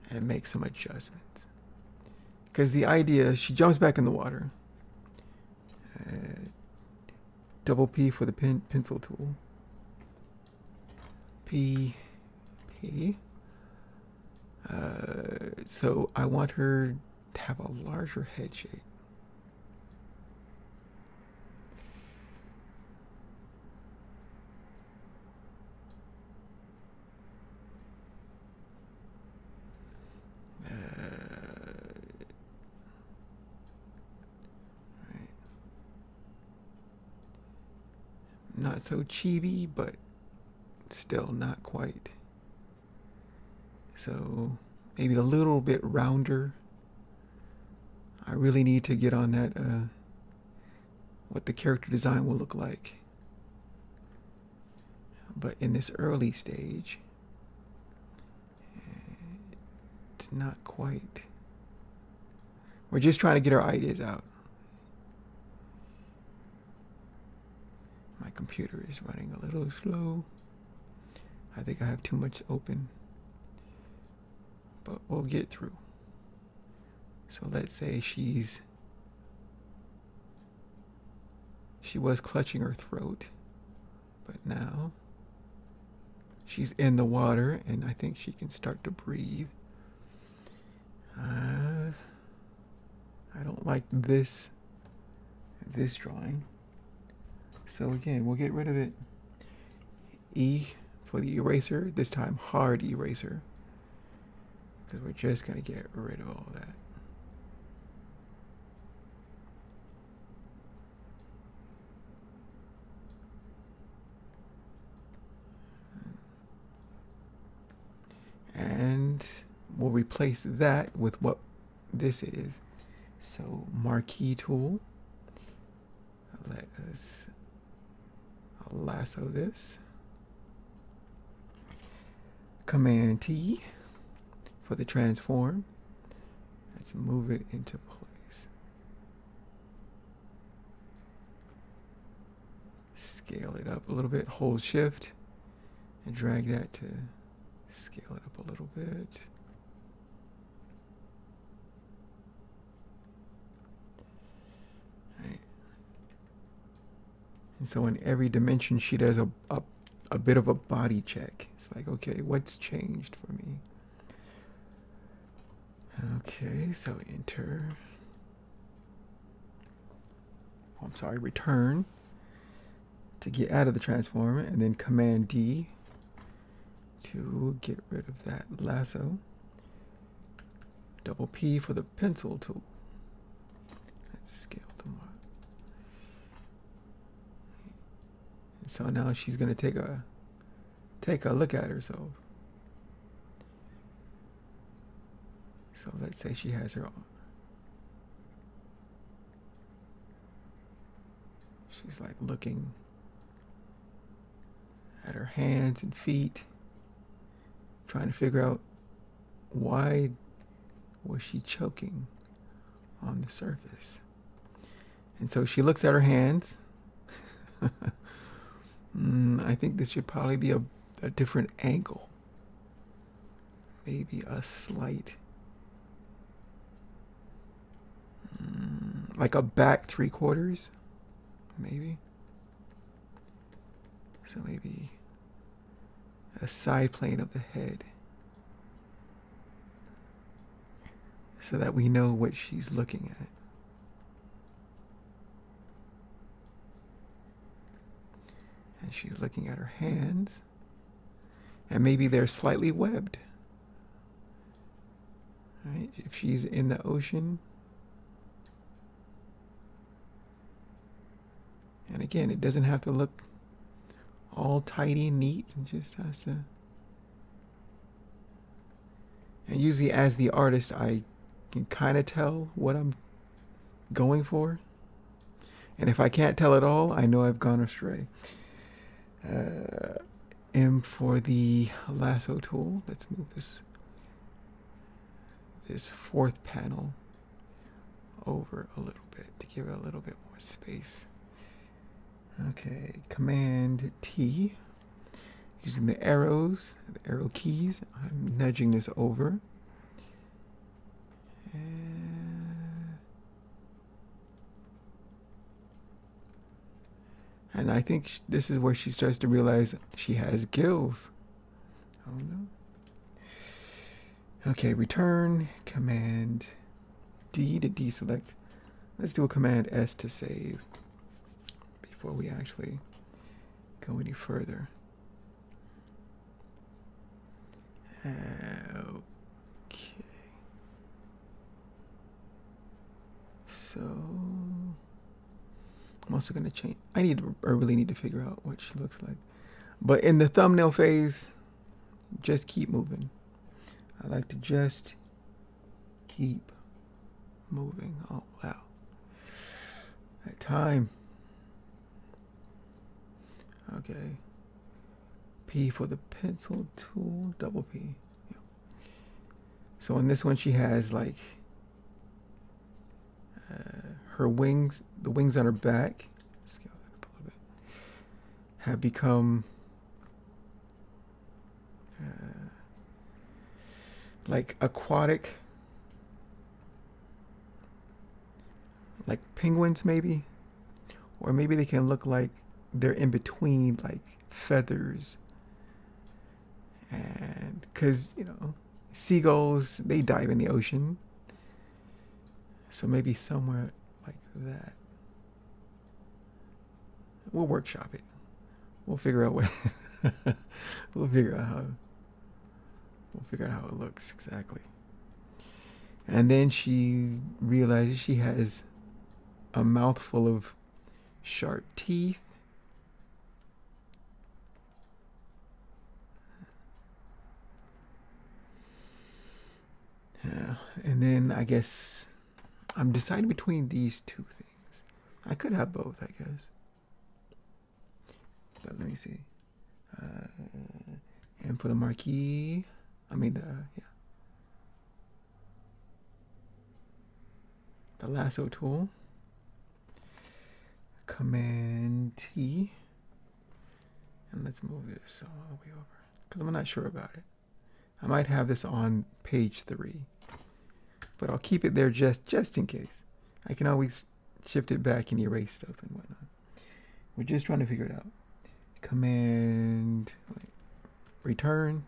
and make some adjustments. Because the idea, she jumps back in the water. Double P for the pencil tool. P. So I want her to have a larger head shape. Not so chibi, but still not quite. So maybe a little bit rounder. I really need to get on that, what the character design will look like. But in this early stage, it's not quite. We're just trying to get our ideas out. My computer is running a little slow. I think I have too much open. but we'll get through. So let's say she was clutching her throat, but now she's in the water and I think she can start to breathe. I don't like this drawing. So again, we'll get rid of it. E for the eraser, this time hard eraser, because we're just going to get rid of all that. And we'll replace that with what this is. So marquee tool, let us lasso this. Command T for the transform. Let's move it into place. Scale it up a little bit, hold shift and drag that to scale it up a little bit. Right. And so in every dimension she does a bit of a body check. It's like, okay, what's changed for me? Okay, so enter. Oh, I'm sorry, return to get out of the transform, and then Command D to get rid of that lasso. Double P for the pencil tool. Let's scale them up. And so now she's going to take a look at herself. So let's say she has her on. She's like looking at her hands and feet, trying to figure out why was she choking on the surface. And so she looks at her hands. I think this should probably be a different angle. Maybe a slight, like a back 3/4, maybe. So maybe a side plane of the head, so that we know what she's looking at. And she's looking at her hands, and maybe they're slightly webbed. Right? If she's in the ocean, and again, it doesn't have to look all tidy and neat. It just has to. And usually as the artist, I can kind of tell what I'm going for. And if I can't tell at all, I know I've gone astray. M for the lasso tool. Let's move this fourth panel over a little bit to give it a little bit more space. Okay, Command T. Using the arrows, the arrow keys, I'm nudging this over. And I think this is where she starts to realize she has gills. Oh no. Okay, return, Command D to deselect. Let's do a Command S to save before we actually go any further. Okay. So I'm also going to change. I really need to figure out what she looks like. But in the thumbnail phase, just keep moving. I like to just keep moving. Oh, wow. That time. Okay. P for the pencil tool, double P. Yeah. So in this one, she has like her wings, the wings on her back, scale that up a little bit, have become like aquatic, like penguins maybe, or maybe they can look like they're in between like feathers. And because, you know, seagulls, they dive in the ocean. So maybe somewhere like that. We'll workshop it. We'll figure out what we'll figure out how it looks exactly. And then she realizes she has a mouthful of sharp teeth. Yeah. And then I guess I'm deciding between these two things. I could have both, I guess. But let me see. And for the marquee, the lasso tool. Command T. And let's move this all the way over, because I'm not sure about it. I might have this on page 3, but I'll keep it there just in case. I can always shift it back and erase stuff and whatnot. We're just trying to figure it out. Command return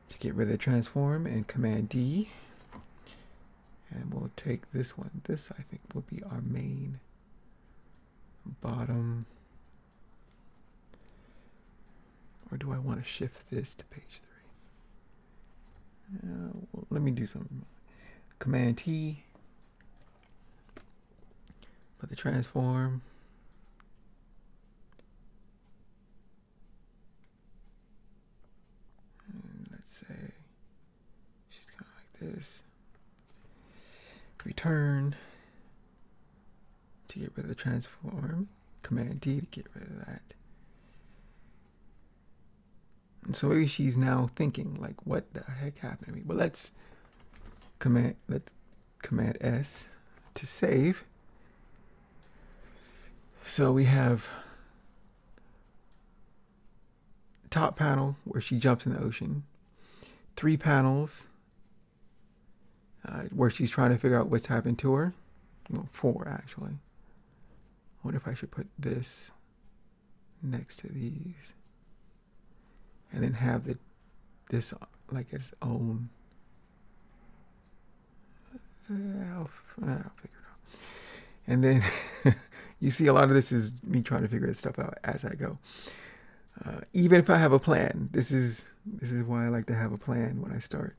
to get rid of the transform, and Command D. And we'll take this one. This, I think, will be our main bottom. Or do I want to shift this to page 3? Well, let me do something. Command T. Put the transform. And let's say she's kind of like this. Return to get rid of the transform. Command D to get rid of that. And so maybe she's now thinking, like, what the heck happened to me? But let's command S to save. So we have top panel where she jumps in the ocean. 3 panels where she's trying to figure out what's happened to her. Well, 4 actually. What if I should put this next to these? And then have this like its own. I'll figure it out. And then you see a lot of this is me trying to figure this stuff out as I go. Even if I have a plan, this is why I like to have a plan when I start,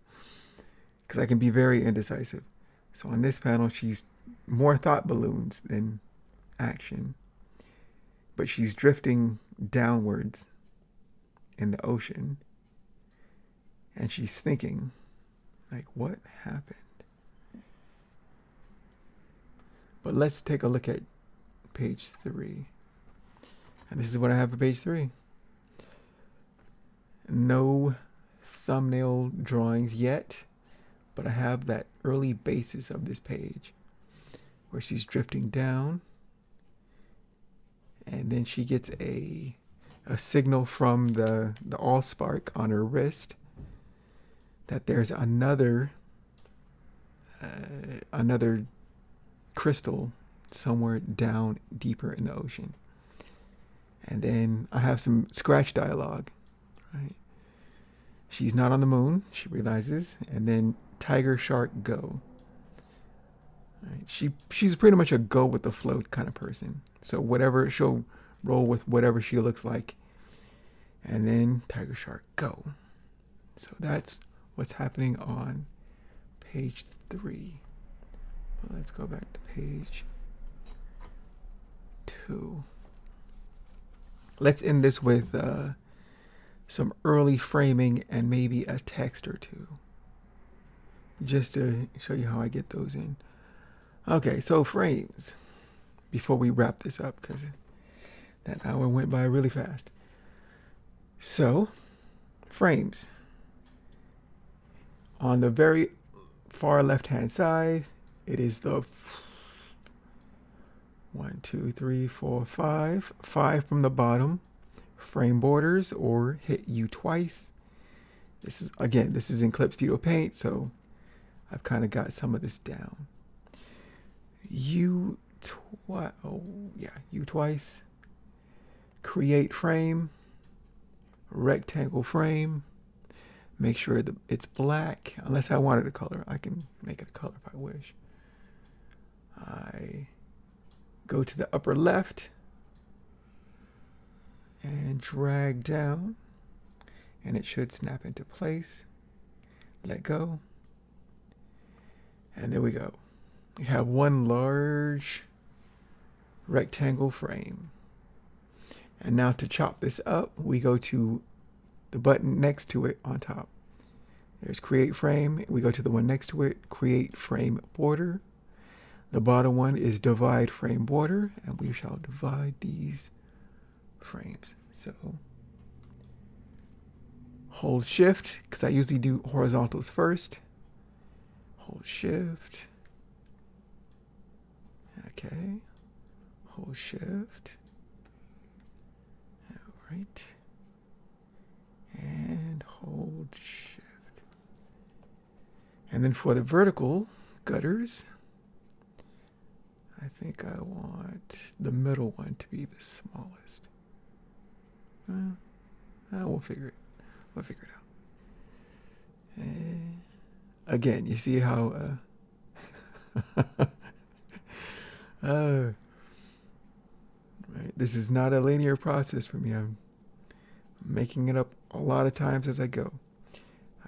because I can be very indecisive. So on this panel, she's more thought balloons than action, but she's drifting downwards in the ocean, and she's thinking, like, what happened? But let's take a look at page 3. And this is what I have for page 3. No thumbnail drawings yet, but I have that early basis of this page where she's drifting down, and then she gets a signal from the Allspark on her wrist that there's another crystal somewhere down deeper in the ocean. And then I have some scratch dialogue, right? She's not on the moon, she realizes, and then tiger, shark, go. Right? She's pretty much a go with the flow kind of person. So whatever, she'll roll with whatever she looks like. And then tiger, shark, go. So that's what's happening on page 3. Well, let's go back to page 2. Let's end this with some early framing and maybe a text or two, just to show you how I get those in. Okay, so frames, before we wrap this up, because that hour went by really fast. So, frames. On the very far left-hand side, it is the 1, 2, 3, 4, 5. 5 from the bottom. Frame borders or hit U twice. This is in Clip Studio Paint, so I've kind of got some of this down. U twice. Create frame, rectangle frame. Make sure that it's black. Unless I wanted a color, I can make it a color if I wish. I go to the upper left and drag down, and it should snap into place. Let go. And there we go. We have one large rectangle frame. And now to chop this up, we go to the button next to it on top. There's create frame. We go to the one next to it, create frame border. The bottom one is divide frame border, and we shall divide these frames. So hold shift, because I usually do horizontals first. Hold shift. Okay. Hold shift. All right. And hold shift. And then for the vertical gutters, I think I want the middle one to be the smallest. We'll figure it. We'll figure it out. And again, you see how right, this is not a linear process for me. I'm making it up a lot of times as I go.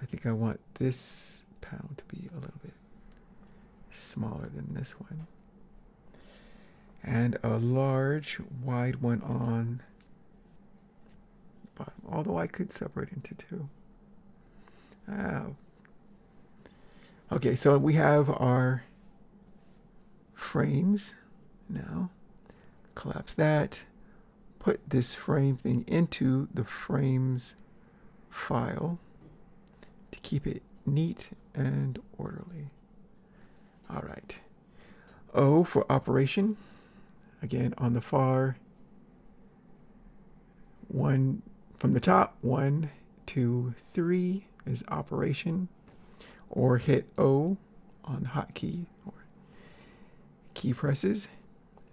I think I want this panel to be a little bit smaller than this one. And a large, wide one on the bottom. Although I could separate into two. Okay, so we have our frames now. Collapse that. Put this frame thing into the frames file to keep it neat and orderly. All right. O for operation. Again, on the far one from the top, 1, 2, 3 is operation, or hit O on the hotkey or key presses.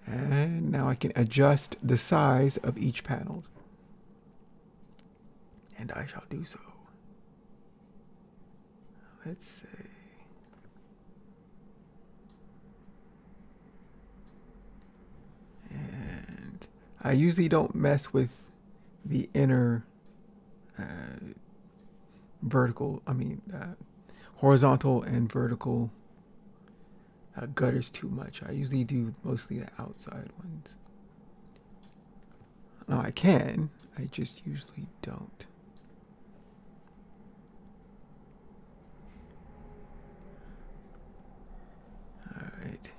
And now I can adjust the size of each panel. And I shall do so. Let's see. And I usually don't mess with the inner horizontal and vertical gutters too much. I usually do mostly the outside ones. No, I can. I just usually don't. All right.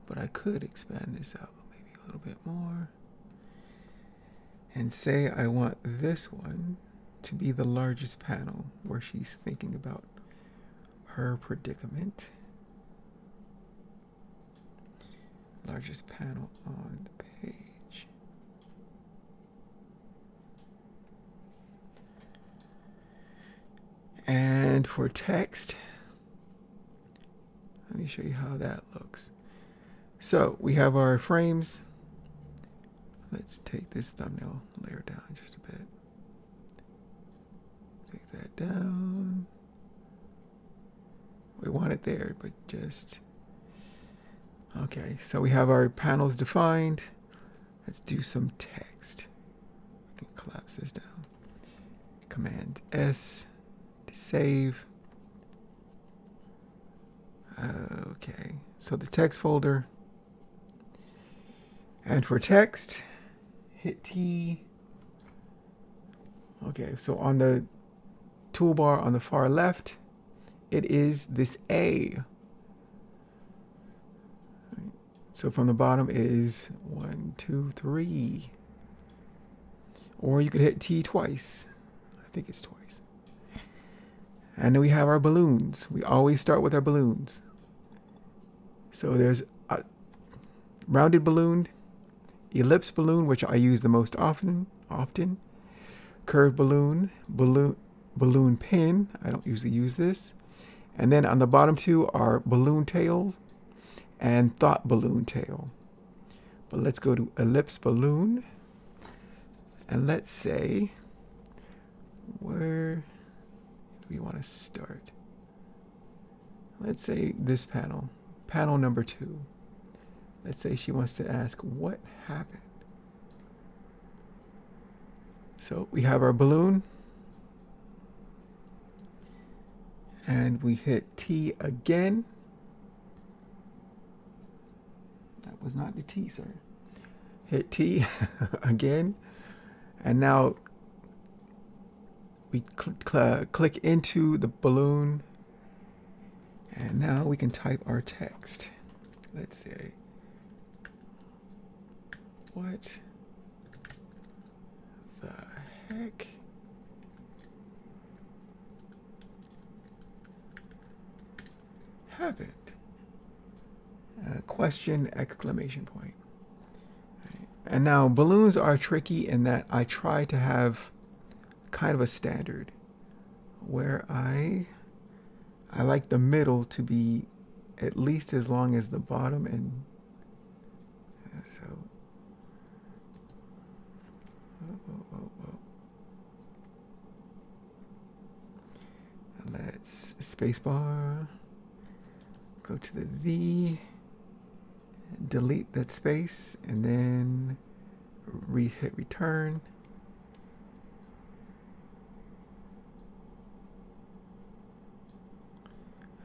But I could expand this out maybe a little bit more. And say I want this one to be the largest panel where she's thinking about her predicament. Largest panel on the page. And for text, let me show you how that looks. So we have our frames. Let's take this thumbnail layer down just a bit. Take that down. We want it there, but just... Okay, so we have our panels defined. Let's do some text. We can collapse this down. Command S to save. Okay, so the text folder. And for text, hit T. Okay, so on the toolbar on the far left, it is this A. So from the bottom is 1, 2, 3. Or you could hit T twice. I think it's twice. And then we have our balloons. We always start with our balloons. So there's a rounded balloon, ellipse balloon, which I use the most often, curved balloon, balloon pin. I don't usually use this. And then on the bottom two are balloon tail and thought balloon tail. But let's go to ellipse balloon. And let's say, where do we want to start? Let's say this panel, panel number 2. Let's say she wants to ask what happened. So we have our balloon, and we hit T again. That was not the T, sir. Hit T again, and now we click into the balloon, and now we can type our text. Let's say, what the heck happened? Question, exclamation point. Right. And now balloons are tricky in that I try to have kind of a standard where I like the middle to be at least as long as the bottom, and so let's spacebar, go to the V, delete that space, and then hit return.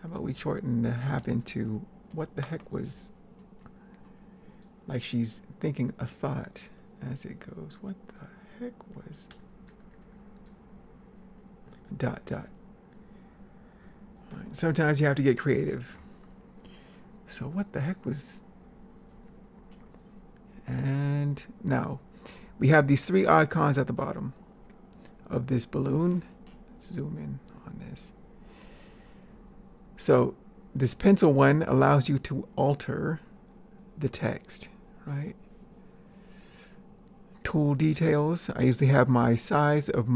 How about we shorten the happen to what the heck was, like she's thinking a thought as it goes. What the heck was dot dot. Right. Sometimes you have to get creative. So what the heck was, and now we have these 3 icons at the bottom of this balloon. Let's zoom in on this. So this pencil one allows you to alter the text, right? Tool details. I usually have my size of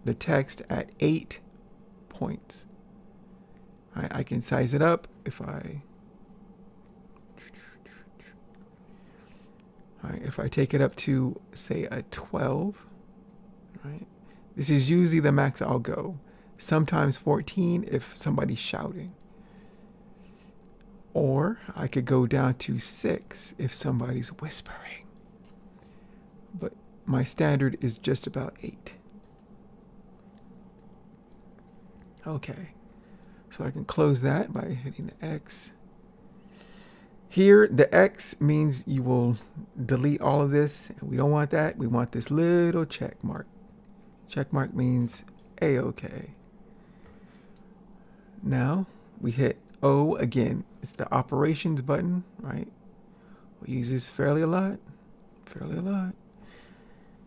the text at 8 points. Right? I can size it up if I take it up to, say, a 12, right? This is usually the max I'll go. Sometimes 14 if somebody's shouting. Or I could go down to 6 if somebody's whispering. But my standard is just about 8. Okay, so I can close that by hitting the X. Here, the X means you will delete all of this, and we don't want that. We want this little check mark. Check mark means A-OK. Now, we hit O again. It's the operations button, right? We use this fairly a lot.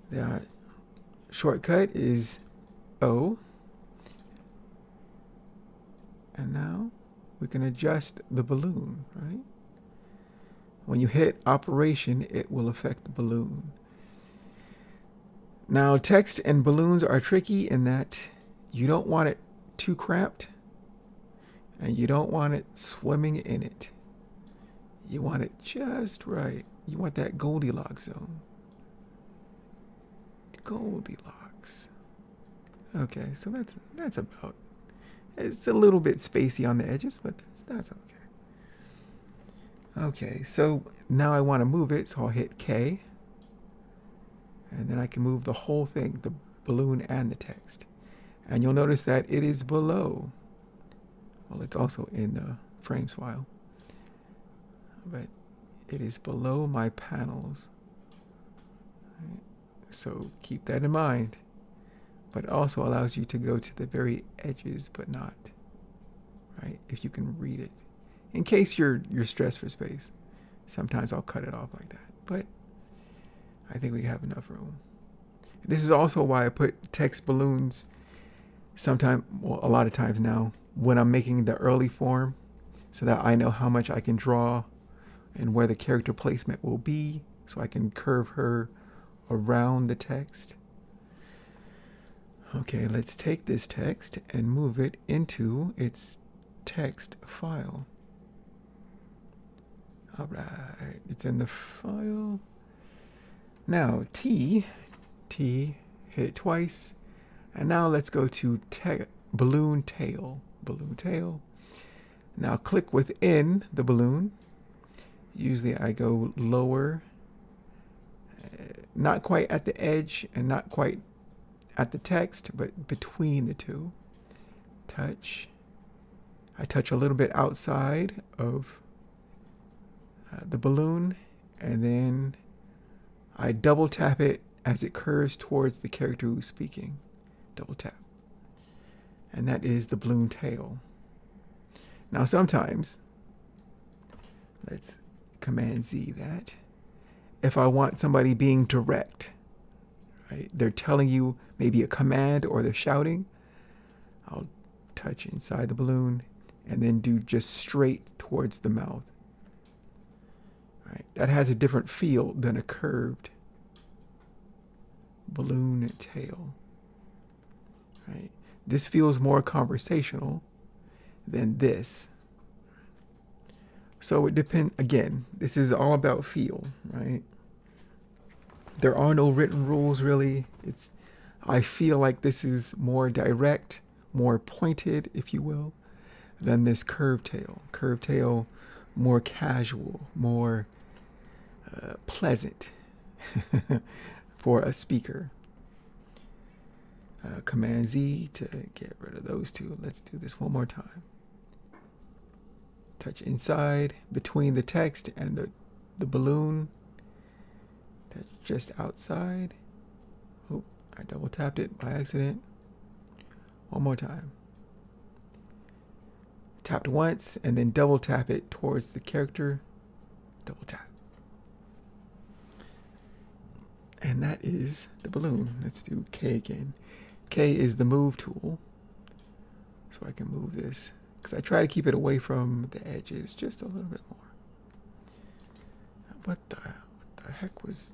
The shortcut is O. And now we can adjust the balloon, right? When you hit operation, it will affect the balloon. Now, text and balloons are tricky in that you don't want it too cramped and you don't want it swimming in it. You want it just right. You want that Goldilocks zone. Goldilocks. Okay, so that's about. It's a little bit spacey on the edges, but that's okay. Okay, so now I want to move it, so I'll hit K. And then I can move the whole thing, the balloon and the text. And you'll notice that it is below. Well, it's also in the frames file. But it is below my panels. Right. So keep that in mind. But it also allows you to go to the very edges, but not. Right? If you can read it. In case you're stressed for space. Sometimes I'll cut it off like that. But I think we have enough room. This is also why I put text balloons a lot of times now when I'm making the early form, so that I know how much I can draw and where the character placement will be, so I can curve her around the text. Okay, let's take this text and move it into its text file. All right, it's in the file. Now T, hit it twice. And now let's go to balloon tail. Balloon tail. Now click within the balloon. Usually I go lower, not quite at the edge and not quite at the text, but between the two. Touch. I touch a little bit outside of the balloon, and then I double tap it as it curves towards the character who's speaking. Double tap. And that is the balloon tail. Now sometimes, let's Command Z that. If I want somebody being direct, right? They're telling you maybe a command or they're shouting, I'll touch inside the balloon and then do just straight towards the mouth. Right? That has a different feel than a curved balloon tail. Right? This feels more conversational than this. So it depends. Again, this is all about feel, right? There are no written rules really. I feel like this is more direct, more pointed, if you will, than this curved tail. Curved tail, more casual, more pleasant for a speaker. Command Z to get rid of those two. Let's do this one more time. Touch inside between the text and the balloon. Touch just outside. Oh, I double tapped it by accident. One more time. Tapped once and then double tap it towards the character. Double tap. And that is the balloon. Let's do K again. K is the move tool. So I can move this, because I try to keep it away from the edges just a little bit more. What the heck was...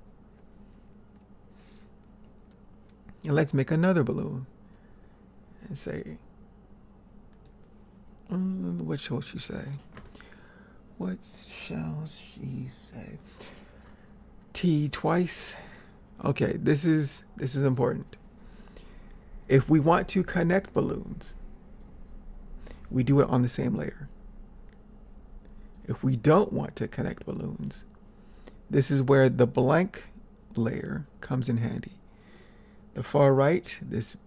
And let's make another balloon. And say... what shall she say? What shall she say? T twice. Okay, this is important. If we want to connect balloons, we do it on the same layer. If we don't want to connect balloons, this is where the blank layer comes in handy. The far right, this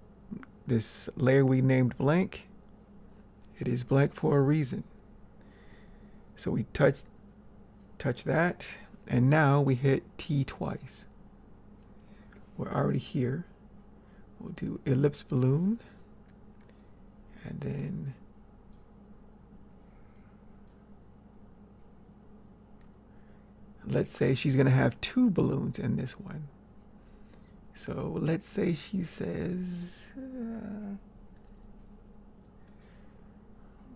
layer we named blank, it is blank for a reason. So we touch that, and now we hit T twice. We're already here. We'll do ellipse balloon, and then let's say she's going to have 2 balloons in this one. So let's say she says,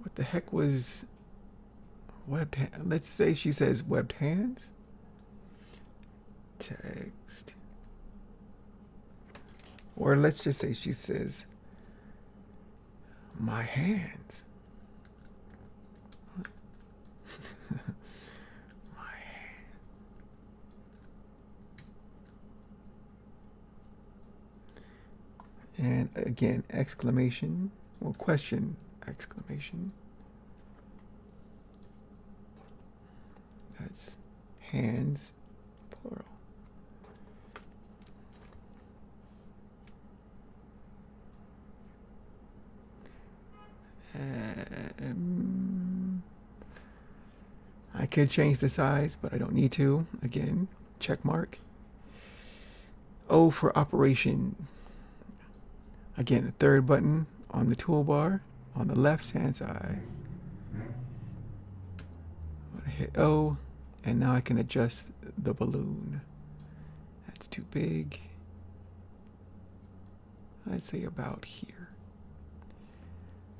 what the heck was webbed hand? Let's say she says webbed hands. Text. Or let's just say she says, my hands. My hands. And again, exclamation, or question, exclamation. That's hands, plural. I could change the size, but I don't need to. Again, check mark. O for operation. Again, the third button on the toolbar on the left-hand side. I'm gonna hit O, and now I can adjust the balloon. That's too big. Let's say about here.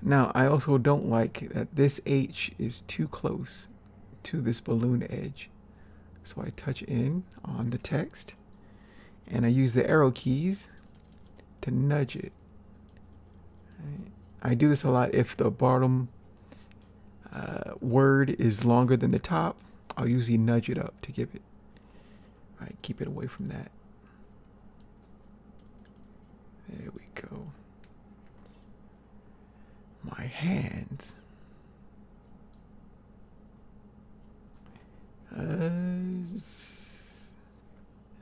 Now, I also don't like that this H is too close to this balloon edge. So I touch in on the text, and I use the arrow keys to nudge it Right. I do this a lot if the bottom word is longer than the top. I'll usually nudge it up to give it, right, keep it away from that. There we go. My hands.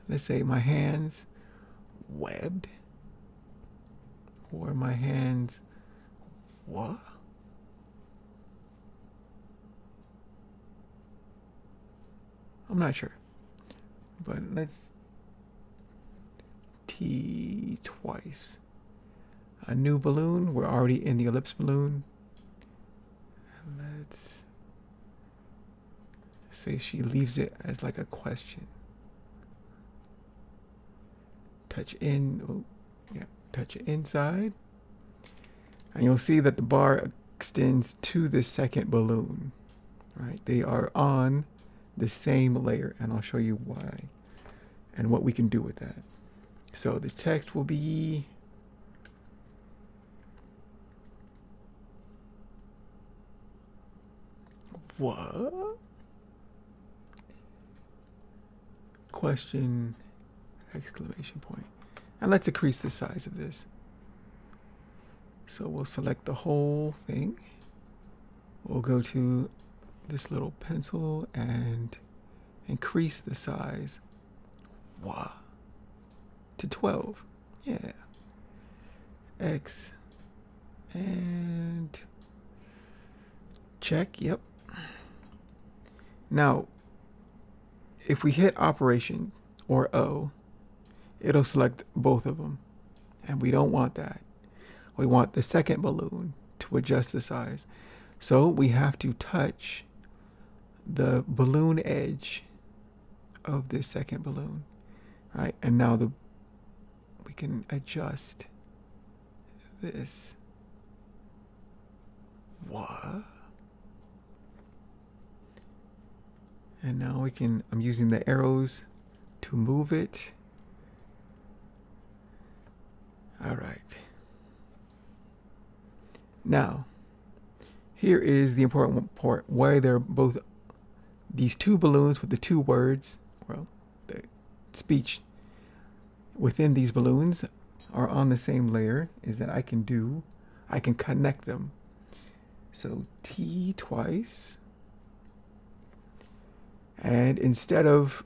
Let's say my hands webbed, or my hands what? I'm not sure, but let's T twice. A new balloon. We're already in the ellipse balloon. And let's say she leaves it as like a question. Touch in, oh, yeah, touch it inside. And you'll see that the bar extends to the second balloon, right? They are on the same layer, and I'll show you why and what we can do with that. So the text will be what? Question, exclamation point. And let's increase the size of this. So we'll select the whole thing. We'll go to this little pencil and increase the size. Wow. To 12. Yeah. X. And check. Yep. Now, if we hit Operation or O, it'll select both of them. And we don't want that. We want the second balloon to adjust the size. So we have to touch the balloon edge of this second balloon, right? And now we can adjust this. What? And now we can, I'm using the arrows to move it. All right. Now, here is the important part, why they're both these two balloons with the two words, well, the speech within these balloons are on the same layer, is that I can connect them. So T twice, and instead of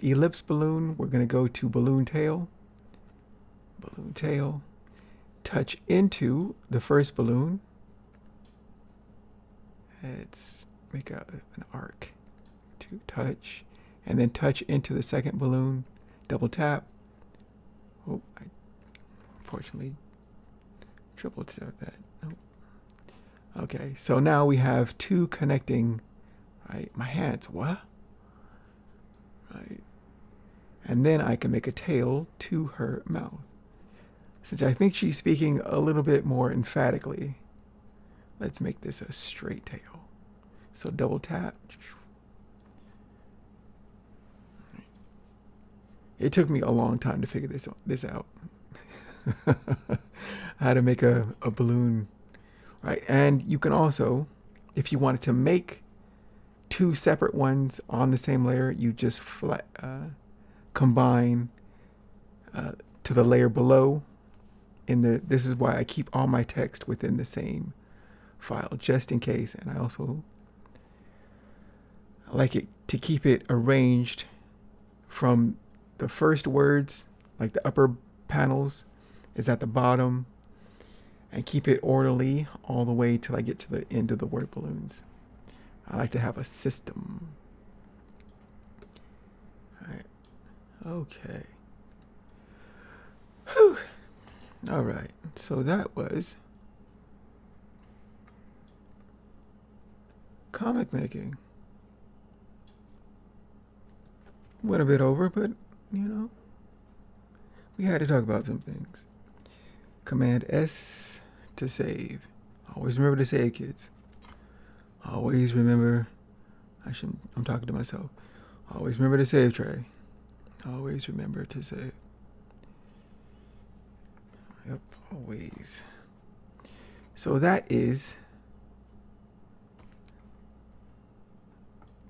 ellipse balloon, we're going to go to balloon tail. Balloon tail. Touch into the first balloon. Let's make an arc to touch, and then touch into the second balloon. Double tap. Oh, I unfortunately triple tap that. Oh. Okay, so now we have two connecting, right? My hands, what? Right. And then I can make a tail to her mouth. Since I think she's speaking a little bit more emphatically, let's make this a straight tail. So double tap. It took me a long time to figure this out. How to make a balloon, right? And you can also, if you wanted to make two separate ones on the same layer, you just combine to the layer below. This is why I keep all my text within the same file, just in case. And I also like it to keep it arranged from the first words, like the upper panels is at the bottom, and keep it orderly all the way till I get to the end of the word balloons. I like to have a system. All right. Okay. Whew. All right, so that was comic making. Went a bit over, but you know, we had to talk about some things. Command S to save. Always remember to save, kids. Always remember, I'm talking to myself. Always remember to save, Trey. Always remember to save. Yep, always. So that is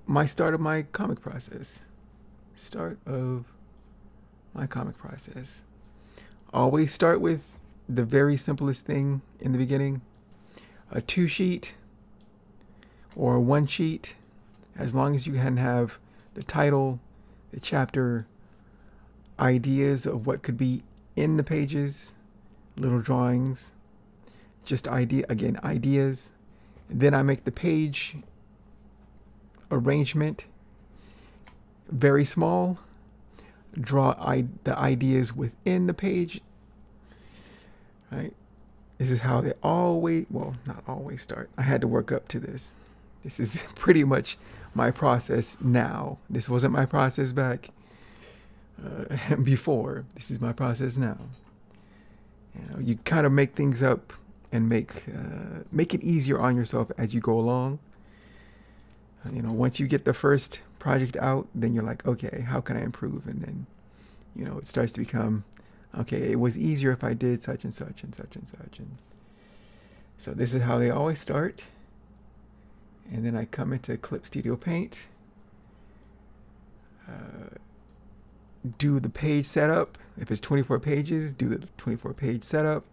my start of my comic process. Start of my comic process. Always start with the very simplest thing in the beginning. A 2-sheet or a 1-sheet, as long as you can have the title, the chapter, ideas of what could be in the pages, little drawings, just ideas. Then I make the page arrangement very small, draw the ideas within the page, right? This is how they always, well, not always start. I had to work up to this. This is pretty much my process now. This wasn't my process back before. This is my process now. You know, you kind of make things up and make it easier on yourself as you go along. You know, once you get the first project out, then you're like, okay, how can I improve? And then, you know, it starts to become, okay, it was easier if I did such and such and such and such. And so this is how they always start. And then I come into Clip Studio Paint, do the page setup. If it's 24 pages, do the 24 page setup.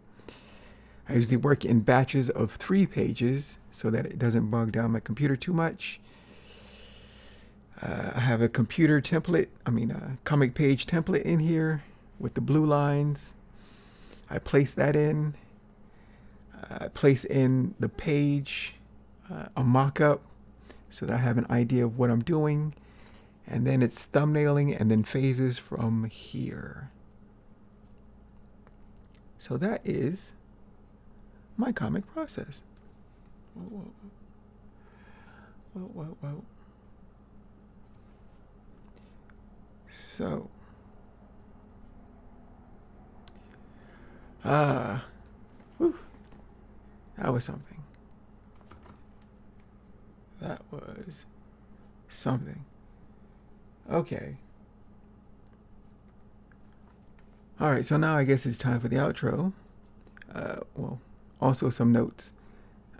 I usually work in batches of 3 pages so that it doesn't bog down my computer too much. I have a computer template, a comic page template in here with the blue lines. I place that in. I place in the page, a mock-up, so that I have an idea of what I'm doing. And then it's thumbnailing and then phases from here. So that is my comic process. Whoa, whoa, whoa. Whoa, whoa, whoa. So, whew, that was something. That was something. Okay. All right, so now I guess it's time for the outro. Well, also some notes.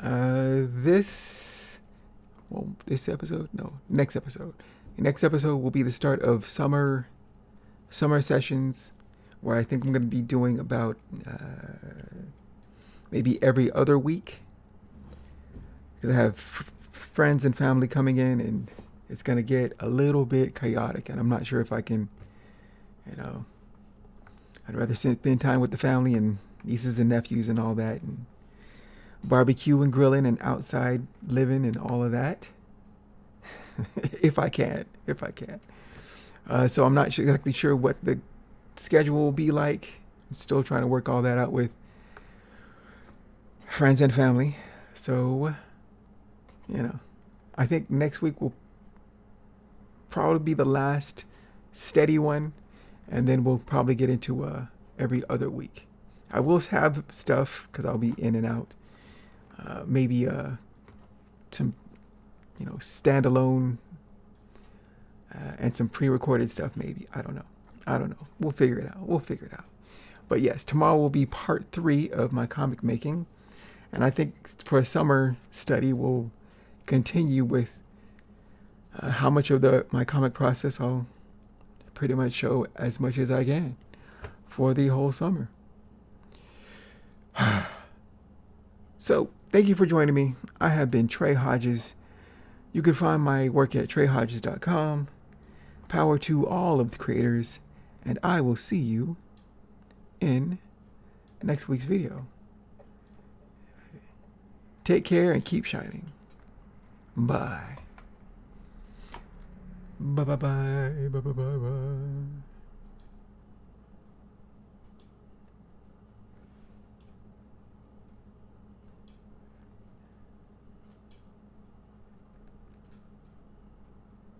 This episode? No, next episode. The next episode will be the start of summer sessions, where I think I'm going to be doing about maybe every other week. Because I have friends and family coming in, and it's going to get a little bit chaotic, and I'm not sure if I can, I'd rather spend time with the family and nieces and nephews and all that, and barbecue and grilling and outside living and all of that. if I can. So I'm not exactly sure what the schedule will be like. I'm still trying to work all that out with friends and family. So, I think next week will probably be the last steady one. And then we'll probably get into every other week. I will have stuff because I'll be in and out. Maybe some, standalone and some pre-recorded stuff. Maybe I don't know. We'll figure it out. But yes, tomorrow will be part 3 of my comic making, and I think for a summer study we'll continue with how much of my comic process I'll pretty much show as much as I can for the whole summer. So, thank you for joining me. I have been Trey Hodges. You can find my work at treyhodges.com. Power to all of the creators, and I will see you in next week's video. Take care and keep shining. Bye. Bye bye bye bye bye bye bye.